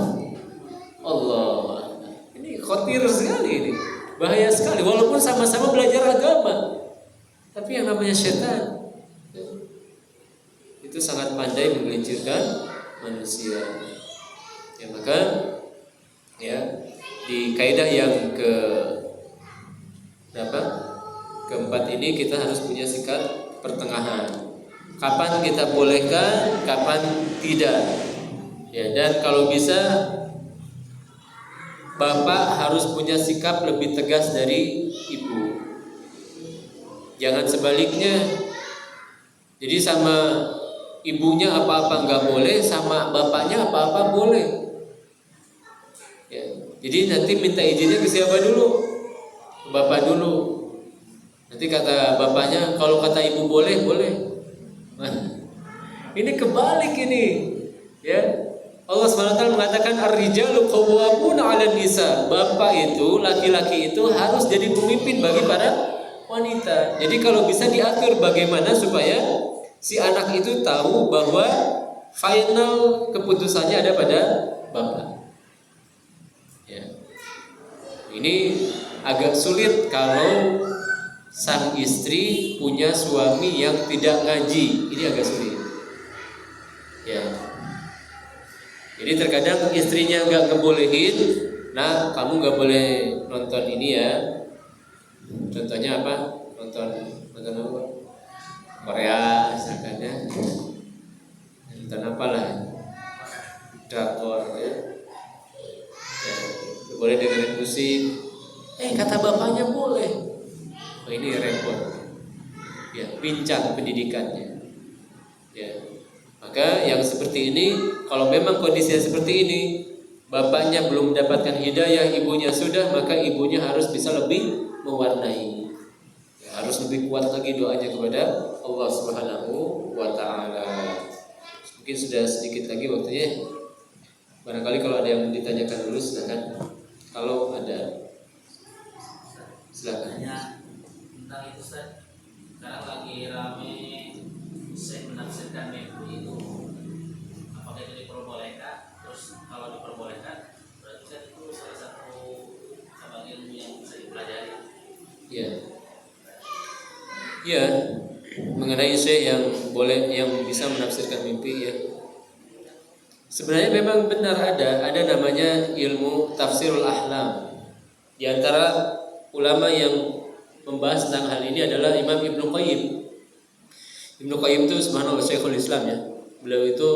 Allah, ini khotir sekali ini. Bahaya sekali walaupun sama-sama belajar agama. Tapi yang namanya setan itu sangat pandai menggelincirkan manusia. Ya maka ya di kaidah yang keempat ini kita harus punya sikap pertengahan. Kapan kita bolehkan, kapan tidak. Ya dan kalau bisa bapak harus punya sikap lebih tegas dari ibu. Jangan sebaliknya. Jadi sama ibunya apa-apa nggak boleh, sama bapaknya apa-apa boleh. Ya, jadi nanti minta izinnya ke siapa dulu? Ke bapak dulu. Nanti kata bapaknya, kalau kata ibu boleh. Ini kebalik ini. Ya. Allah SWT mengatakan ar-rijalu qawwamuna 'alan nisa. Bapak itu, laki-laki itu harus jadi pemimpin bagi para wanita. Jadi kalau bisa diatur bagaimana supaya si anak itu tahu bahwa final keputusannya ada pada bapak. Ya. Ini agak sulit kalau sang istri punya suami yang tidak ngaji. Ini agak sulit. Ya. Jadi terkadang istrinya nggak ngebolehin, nah kamu nggak boleh nonton ini ya. Contohnya apa? Nonton apa? Korea misalkan ya. Nonton apalah? Drakor ya. Boleh dengerin musik. Kata bapaknya boleh. Oh, ini repot. Ya, pincang pendidikannya. Ya. Maka yang seperti ini, kalau memang kondisinya seperti ini, bapaknya belum mendapatkan hidayah, ibunya sudah, maka ibunya harus bisa lebih mewarnai. Ya, harus lebih kuat lagi doanya kepada Allah Subhanahu wa taala. Mungkin sudah sedikit lagi waktunya. Barangkali kalau ada yang ditanyakan dulu silakan. Kalau ada silakan. Tentang itu Ustaz, sekarang lagi rame saya menafsirkan mimpi itu, apakah itu diperbolehkan? Terus kalau diperbolehkan, berarti Ustaz itu salah satu cabang ilmu yang bisa dipelajari. Iya, mengenai syekh yang bisa menafsirkan mimpi ya. Sebenarnya memang benar ada namanya ilmu tafsirul ahlam. Di antara ulama yang membahas tentang hal ini adalah Imam Ibnu Qayyim. Ibnu Qayyim itu subhanallah Syekhul Islam ya. Beliau itu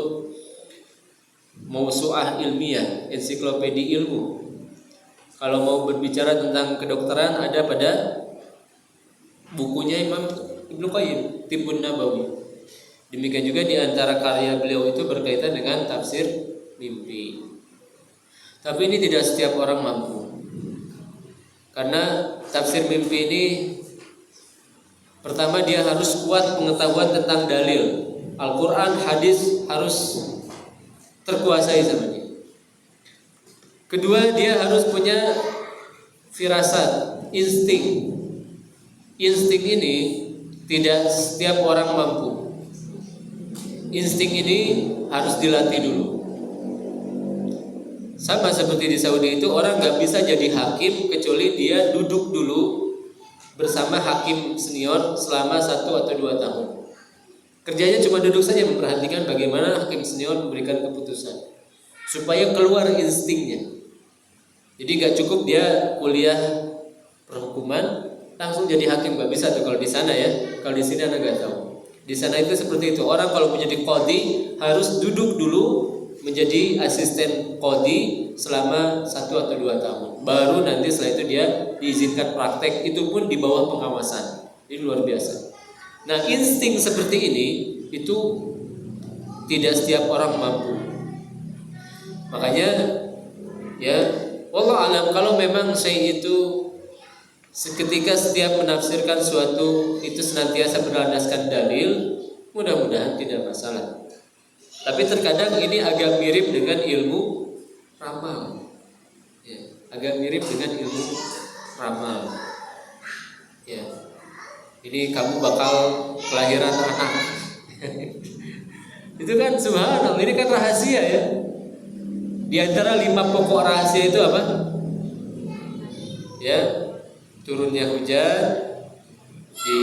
mausu'ah ilmiah, ensiklopedi ilmu. Kalau mau berbicara tentang kedokteran ada pada bukunya Imam Ibnu Qayyim, Tibbun Nabawi. Demikian juga di antara karya beliau itu berkaitan dengan tafsir mimpi. Tapi ini tidak setiap orang mampu. Karena tafsir mimpi ini pertama dia harus kuat pengetahuan tentang dalil. Al-Quran, hadis harus terkuasai sama dia. Kedua, dia harus punya firasat, insting. Insting ini tidak setiap orang mampu. Insting ini harus dilatih dulu. Sama seperti di Saudi itu orang nggak bisa jadi hakim kecuali dia duduk dulu bersama hakim senior selama 1 atau 2 tahun. Kerjanya cuma duduk saja memperhatikan bagaimana hakim senior memberikan keputusan supaya keluar instingnya. Jadi nggak cukup dia kuliah perhukuman langsung jadi hakim, nggak bisa tuh kalau di sana ya. Kalau di sini Anda nggak tahu. Di sana itu seperti itu. Orang kalau menjadi qadhi harus duduk dulu menjadi asisten qadhi selama 1 atau 2 tahun. Baru nanti setelah itu dia diizinkan praktek, itu pun di bawah pengawasan. Ini luar biasa. Nah, insting seperti ini itu tidak setiap orang mampu. Makanya ya, wallahu alam, kalau memang syekh itu seketika setiap menafsirkan suatu itu senantiasa berlandaskan dalil, mudah-mudahan tidak masalah. Tapi terkadang ini agak mirip dengan ilmu ramal, ya, agak mirip dengan ilmu ramal. Ya, ini kamu bakal kelahiran anak. Itu kan subhanallah, ini kan rahasia ya. Di antara 5 pokok rahasia itu apa? Ya, turunnya hujan, di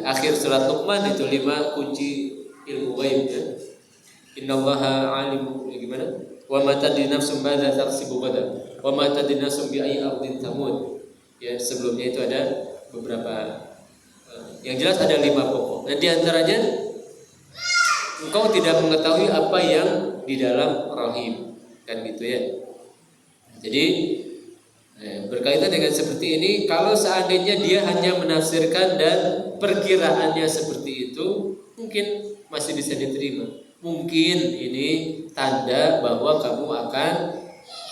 akhir surat Luqman itu 5 kunci ilmu ghaib ya. Innallaha alimu, gimana? Wa ma tadri nafsum madza taksibu ghadan wa ma tadri nafsum bi ayyi ardin tamut. Ya, sebelumnya itu ada beberapa yang jelas ada 5 pokok. Dan di antaranya engkau tidak mengetahui apa yang di dalam rahim, kan gitu ya. Jadi berkaitan dengan seperti ini, kalau seandainya dia hanya menafsirkan dan perkiraannya seperti itu, mungkin masih bisa diterima. Mungkin ini tanda bahwa kamu akan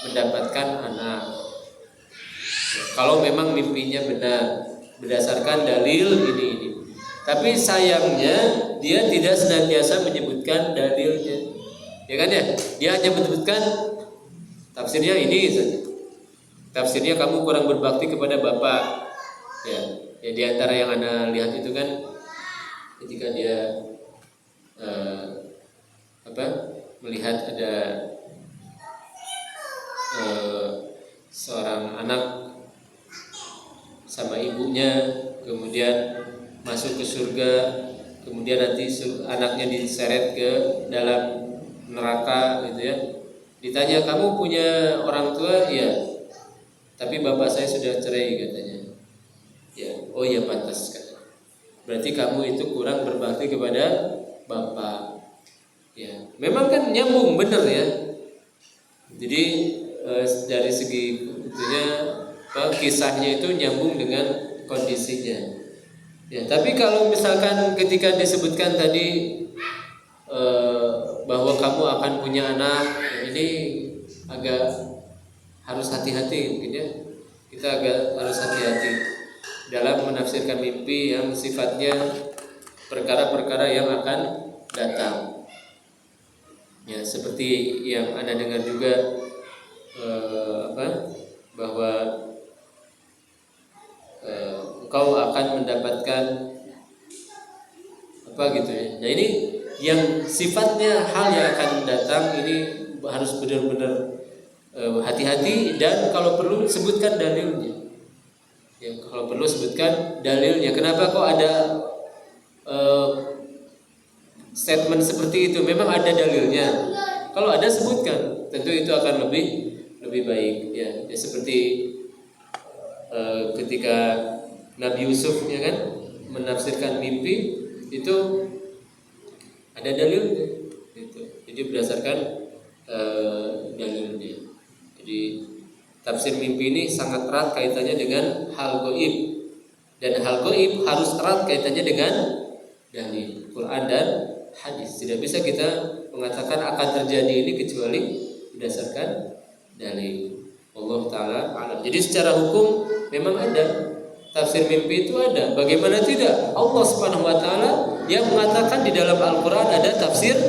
mendapatkan anak. Kalau memang mimpinya benar berdasarkan dalil ini. Tapi sayangnya dia tidak senantiasa menyebutkan dalilnya. Ya kan ya? Dia hanya menyebutkan tafsirnya ini saja. Tafsirnya kamu kurang berbakti kepada bapak. Ya, di antara yang Anda lihat itu kan ketika dia melihat ada seorang anak sama ibunya, kemudian masuk ke surga, kemudian nanti anaknya diseret ke dalam neraka gitu ya. Ditanya, kamu punya orang tua? Iya. Tapi bapak saya sudah cerai katanya. Ya, oh ya pantas kan. Berarti kamu itu kurang berbakti kepada bapak. Ya, memang kan nyambung bener ya. Jadi dari segi itunya kisahnya itu nyambung dengan kondisinya. Ya, tapi kalau misalkan ketika disebutkan tadi bahwa kamu akan punya anak, ini agak harus hati-hati mungkin ya. Kita agak harus hati-hati dalam menafsirkan mimpi yang sifatnya perkara-perkara yang akan datang. Ya, seperti yang Anda dengar juga bahwa engkau akan mendapatkan apa gitu ya. Nah, ini yang sifatnya hal yang akan datang ini harus benar-benar hati-hati, dan kalau perlu sebutkan dalilnya. Ya, kalau perlu sebutkan dalilnya. Kenapa kok ada statement seperti itu? Memang ada dalilnya. Kalau ada sebutkan, tentu itu akan lebih baik. Ya, seperti ketika Nabi Yusuf ya kan menafsirkan mimpi itu ada dalilnya. Gitu. Jadi berdasarkan dalilnya. Jadi tafsir mimpi ini sangat erat kaitannya dengan hal gaib, dan hal gaib harus erat kaitannya dengan dalil Quran dan hadis. Tidak bisa kita mengatakan akan terjadi ini kecuali berdasarkan dalil. Allah taala alam. Jadi secara hukum memang ada tafsir mimpi itu ada. Bagaimana tidak? Allah Subhanahu wa taala yang mengatakan di dalam Al-Qur'an ada tafsir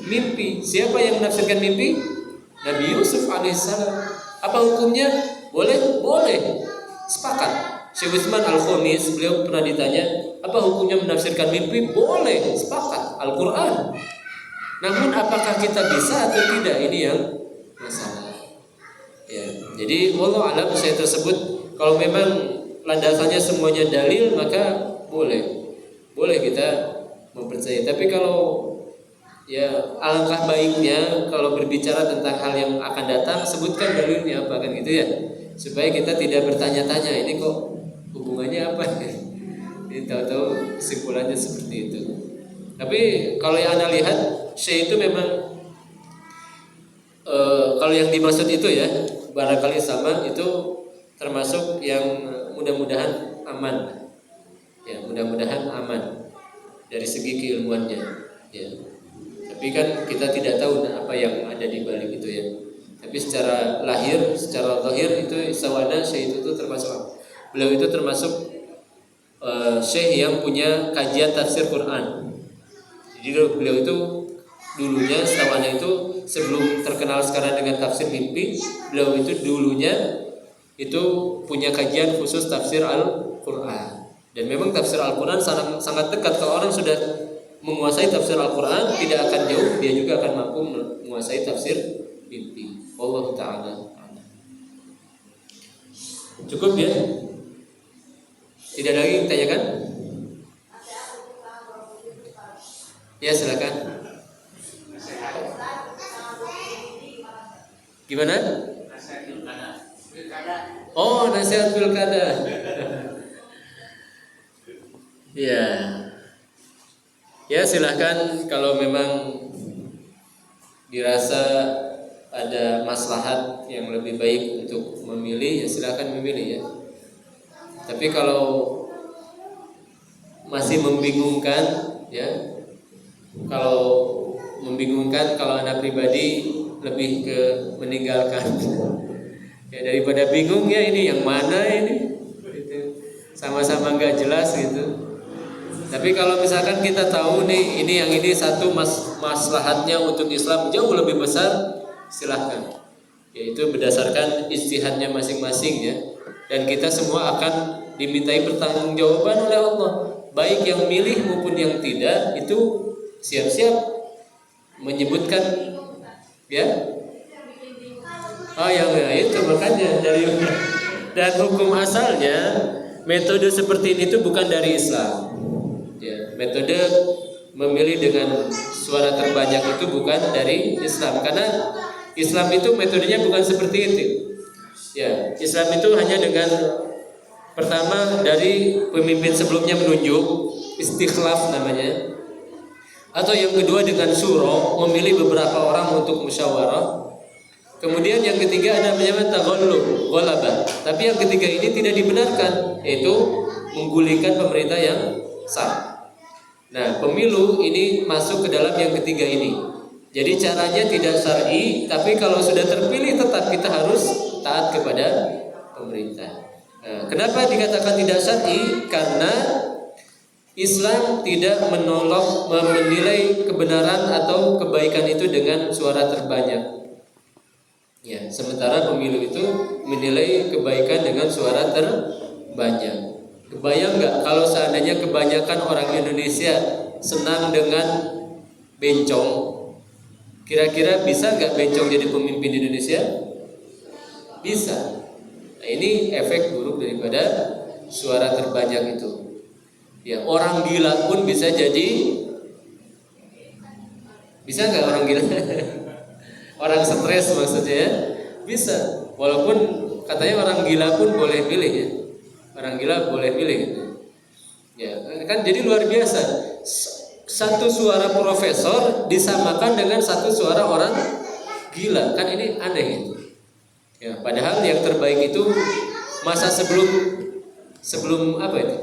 mimpi. Siapa yang menafsirkan mimpi? Nabi Yusuf alaihissalam. Apa hukumnya? Boleh? Boleh. Sepakat. Syekh Utsman Al-Khamis, beliau pernah ditanya, apa hukumnya menafsirkan mimpi? Boleh. Sepakat. Al-Qur'an. Namun apakah kita bisa atau tidak? Ini yang masalah. Ya. Jadi wallahu alam, saya tersebut kalau memang landasannya semuanya dalil, maka boleh kita mempercayai. Tapi kalau ya alangkah baiknya kalau berbicara tentang hal yang akan datang, sebutkan dalilnya apa kan gitu ya, supaya kita tidak bertanya-tanya ini kok hubungannya apa. Ini tahu-tahu kesimpulannya seperti itu. Tapi kalau yang Anda lihat, Syekh itu memang kalau yang dimaksud itu ya barangkali sama, itu termasuk yang mudah-mudahan aman. Ya, mudah-mudahan aman dari segi keilmuannya. Ya. Tapi kan kita tidak tahu apa yang ada di balik itu ya. Tapi secara lahir, secara zahir itu sawana syekh itu termasuk. Beliau itu termasuk syekh yang punya kajian tafsir Quran. Jadi beliau itu dulunya sawana itu sebelum terkenal sekarang dengan tafsir mimpi, beliau itu dulunya itu punya kajian khusus tafsir Al-Quran. Dan memang tafsir Al-Quran sangat dekat. Kalau orang sudah menguasai tafsir Al-Quran, tidak akan jauh, dia juga akan mampu menguasai tafsir mimpi. Allah Ta'ala. Cukup ya? Tidak ada lagi yang tanyakan? Ya silakan. Gimana? Oh, nasihat pilkada. Ya. Ya silahkan kalau memang dirasa ada maslahat yang lebih baik untuk memilih, ya silahkan memilih ya. Tapi kalau masih membingungkan ya, kalau Anda pribadi lebih ke meninggalkan ya daripada bingung ya, ini yang mana ini gitu. Sama-sama nggak jelas gitu. Tapi kalau misalkan kita tahu nih ini yang ini satu maslahatnya untuk Islam jauh lebih besar, silahkan. Yaitu berdasarkan ijtihadnya masing-masing ya. Dan kita semua akan dimintai pertanggungjawaban oleh Allah. Baik yang milih maupun yang tidak, itu siap-siap menyebutkan ya. Oh ya itu makanya dari dan hukum asalnya metode seperti ini itu bukan dari Islam. Ya, metode memilih dengan suara terbanyak itu bukan dari Islam, karena Islam itu metodenya bukan seperti itu. Ya, Islam itu hanya dengan pertama dari pemimpin sebelumnya menunjuk, istikhlaf namanya. Atau yang kedua dengan syuro, memilih beberapa orang untuk musyawarah. Kemudian yang ketiga ada namanya taghallub, ghalabah. Tapi yang ketiga ini tidak dibenarkan, yaitu menggulingkan pemerintah yang sah. Nah, pemilu ini masuk ke dalam yang ketiga ini. Jadi caranya tidak syar'i, tapi kalau sudah terpilih tetap kita harus taat kepada pemerintah. Nah, kenapa dikatakan tidak syar'i? Karena Islam tidak menilai kebenaran atau kebaikan itu dengan suara terbanyak. Ya, sementara pemilu itu menilai kebaikan dengan suara terbanyak. Kebayang nggak kalau seandainya kebanyakan orang Indonesia senang dengan bencong, kira-kira bisa nggak bencong jadi pemimpin Indonesia? Bisa. Nah, ini efek buruk daripada suara terbanyak itu. Ya, orang gila pun bisa jadi. Bisa nggak orang gila? Orang stres maksudnya bisa. Walaupun katanya orang gila pun boleh pilih ya. Orang gila boleh pilih gitu. Ya, kan jadi luar biasa. Satu suara profesor disamakan dengan satu suara orang gila. Kan ini aneh gitu. Ya, padahal yang terbaik itu masa sebelum apa itu?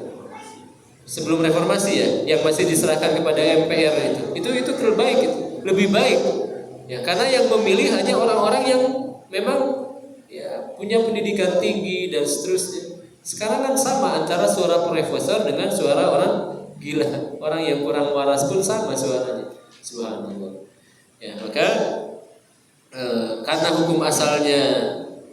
Sebelum reformasi ya, yang masih diserahkan kepada MPR itu terbaik itu, lebih baik. Ya, karena yang memilih hanya orang-orang yang memang ya punya pendidikan tinggi dan seterusnya. Sekarang kan sama antara suara profesor dengan suara orang gila. Orang yang kurang waras pun sama suaranya. Subhanallah. Ya, maka karena hukum asalnya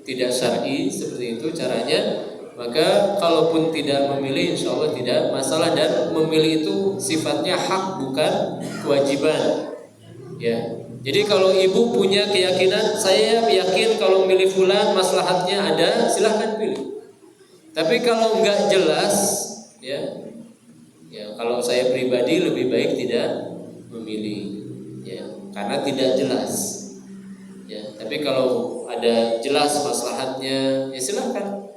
tidak syar'i seperti itu caranya, maka kalaupun tidak memilih insya Allah tidak masalah, dan memilih itu sifatnya hak bukan kewajiban. Ya. Jadi kalau ibu punya keyakinan, saya yakin kalau milih fulan maslahatnya ada, silahkan pilih. Tapi kalau enggak jelas, ya kalau saya pribadi lebih baik tidak memilih, ya karena tidak jelas. Ya, tapi kalau ada jelas maslahatnya, ya silahkan.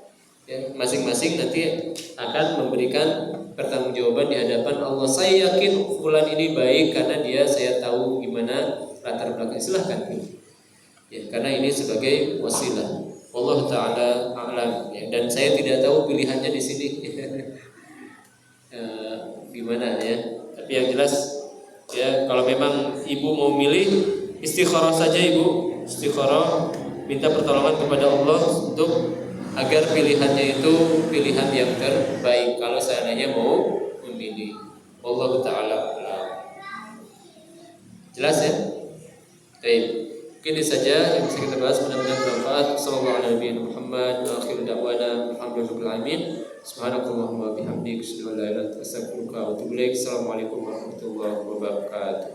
Ya, masing-masing nanti akan memberikan pertanggungjawaban di hadapan Allah. Saya yakin fulan ini baik karena dia saya tahu gimana latar belakang. Silahkan pilih. Ya, karena ini sebagai wasilah. Allah taala a'lam ya, dan saya tidak tahu pilihannya di sini. Gimana ya? Tapi yang jelas ya, kalau memang ibu mau milih, istikharah saja ibu, istikharah, minta pertolongan kepada Allah untuk agar pilihannya itu pilihan yang terbaik kalau seandainya mau memilih. Allah taala a'lam. Jelas ya? Baik. Mungkin ini saja yang bisa kita bahas, mudah-mudahan bermanfaat. Sallallahu alaihi Muhammad wa akhiru da'wana alhamdulillahil alamin. Subhanakallahumma wa bihamdika asyhadu an la ilaha illa anta astaghfiruka wa atubu ilaik. Assalamualaikum warahmatullahi wabarakatuh.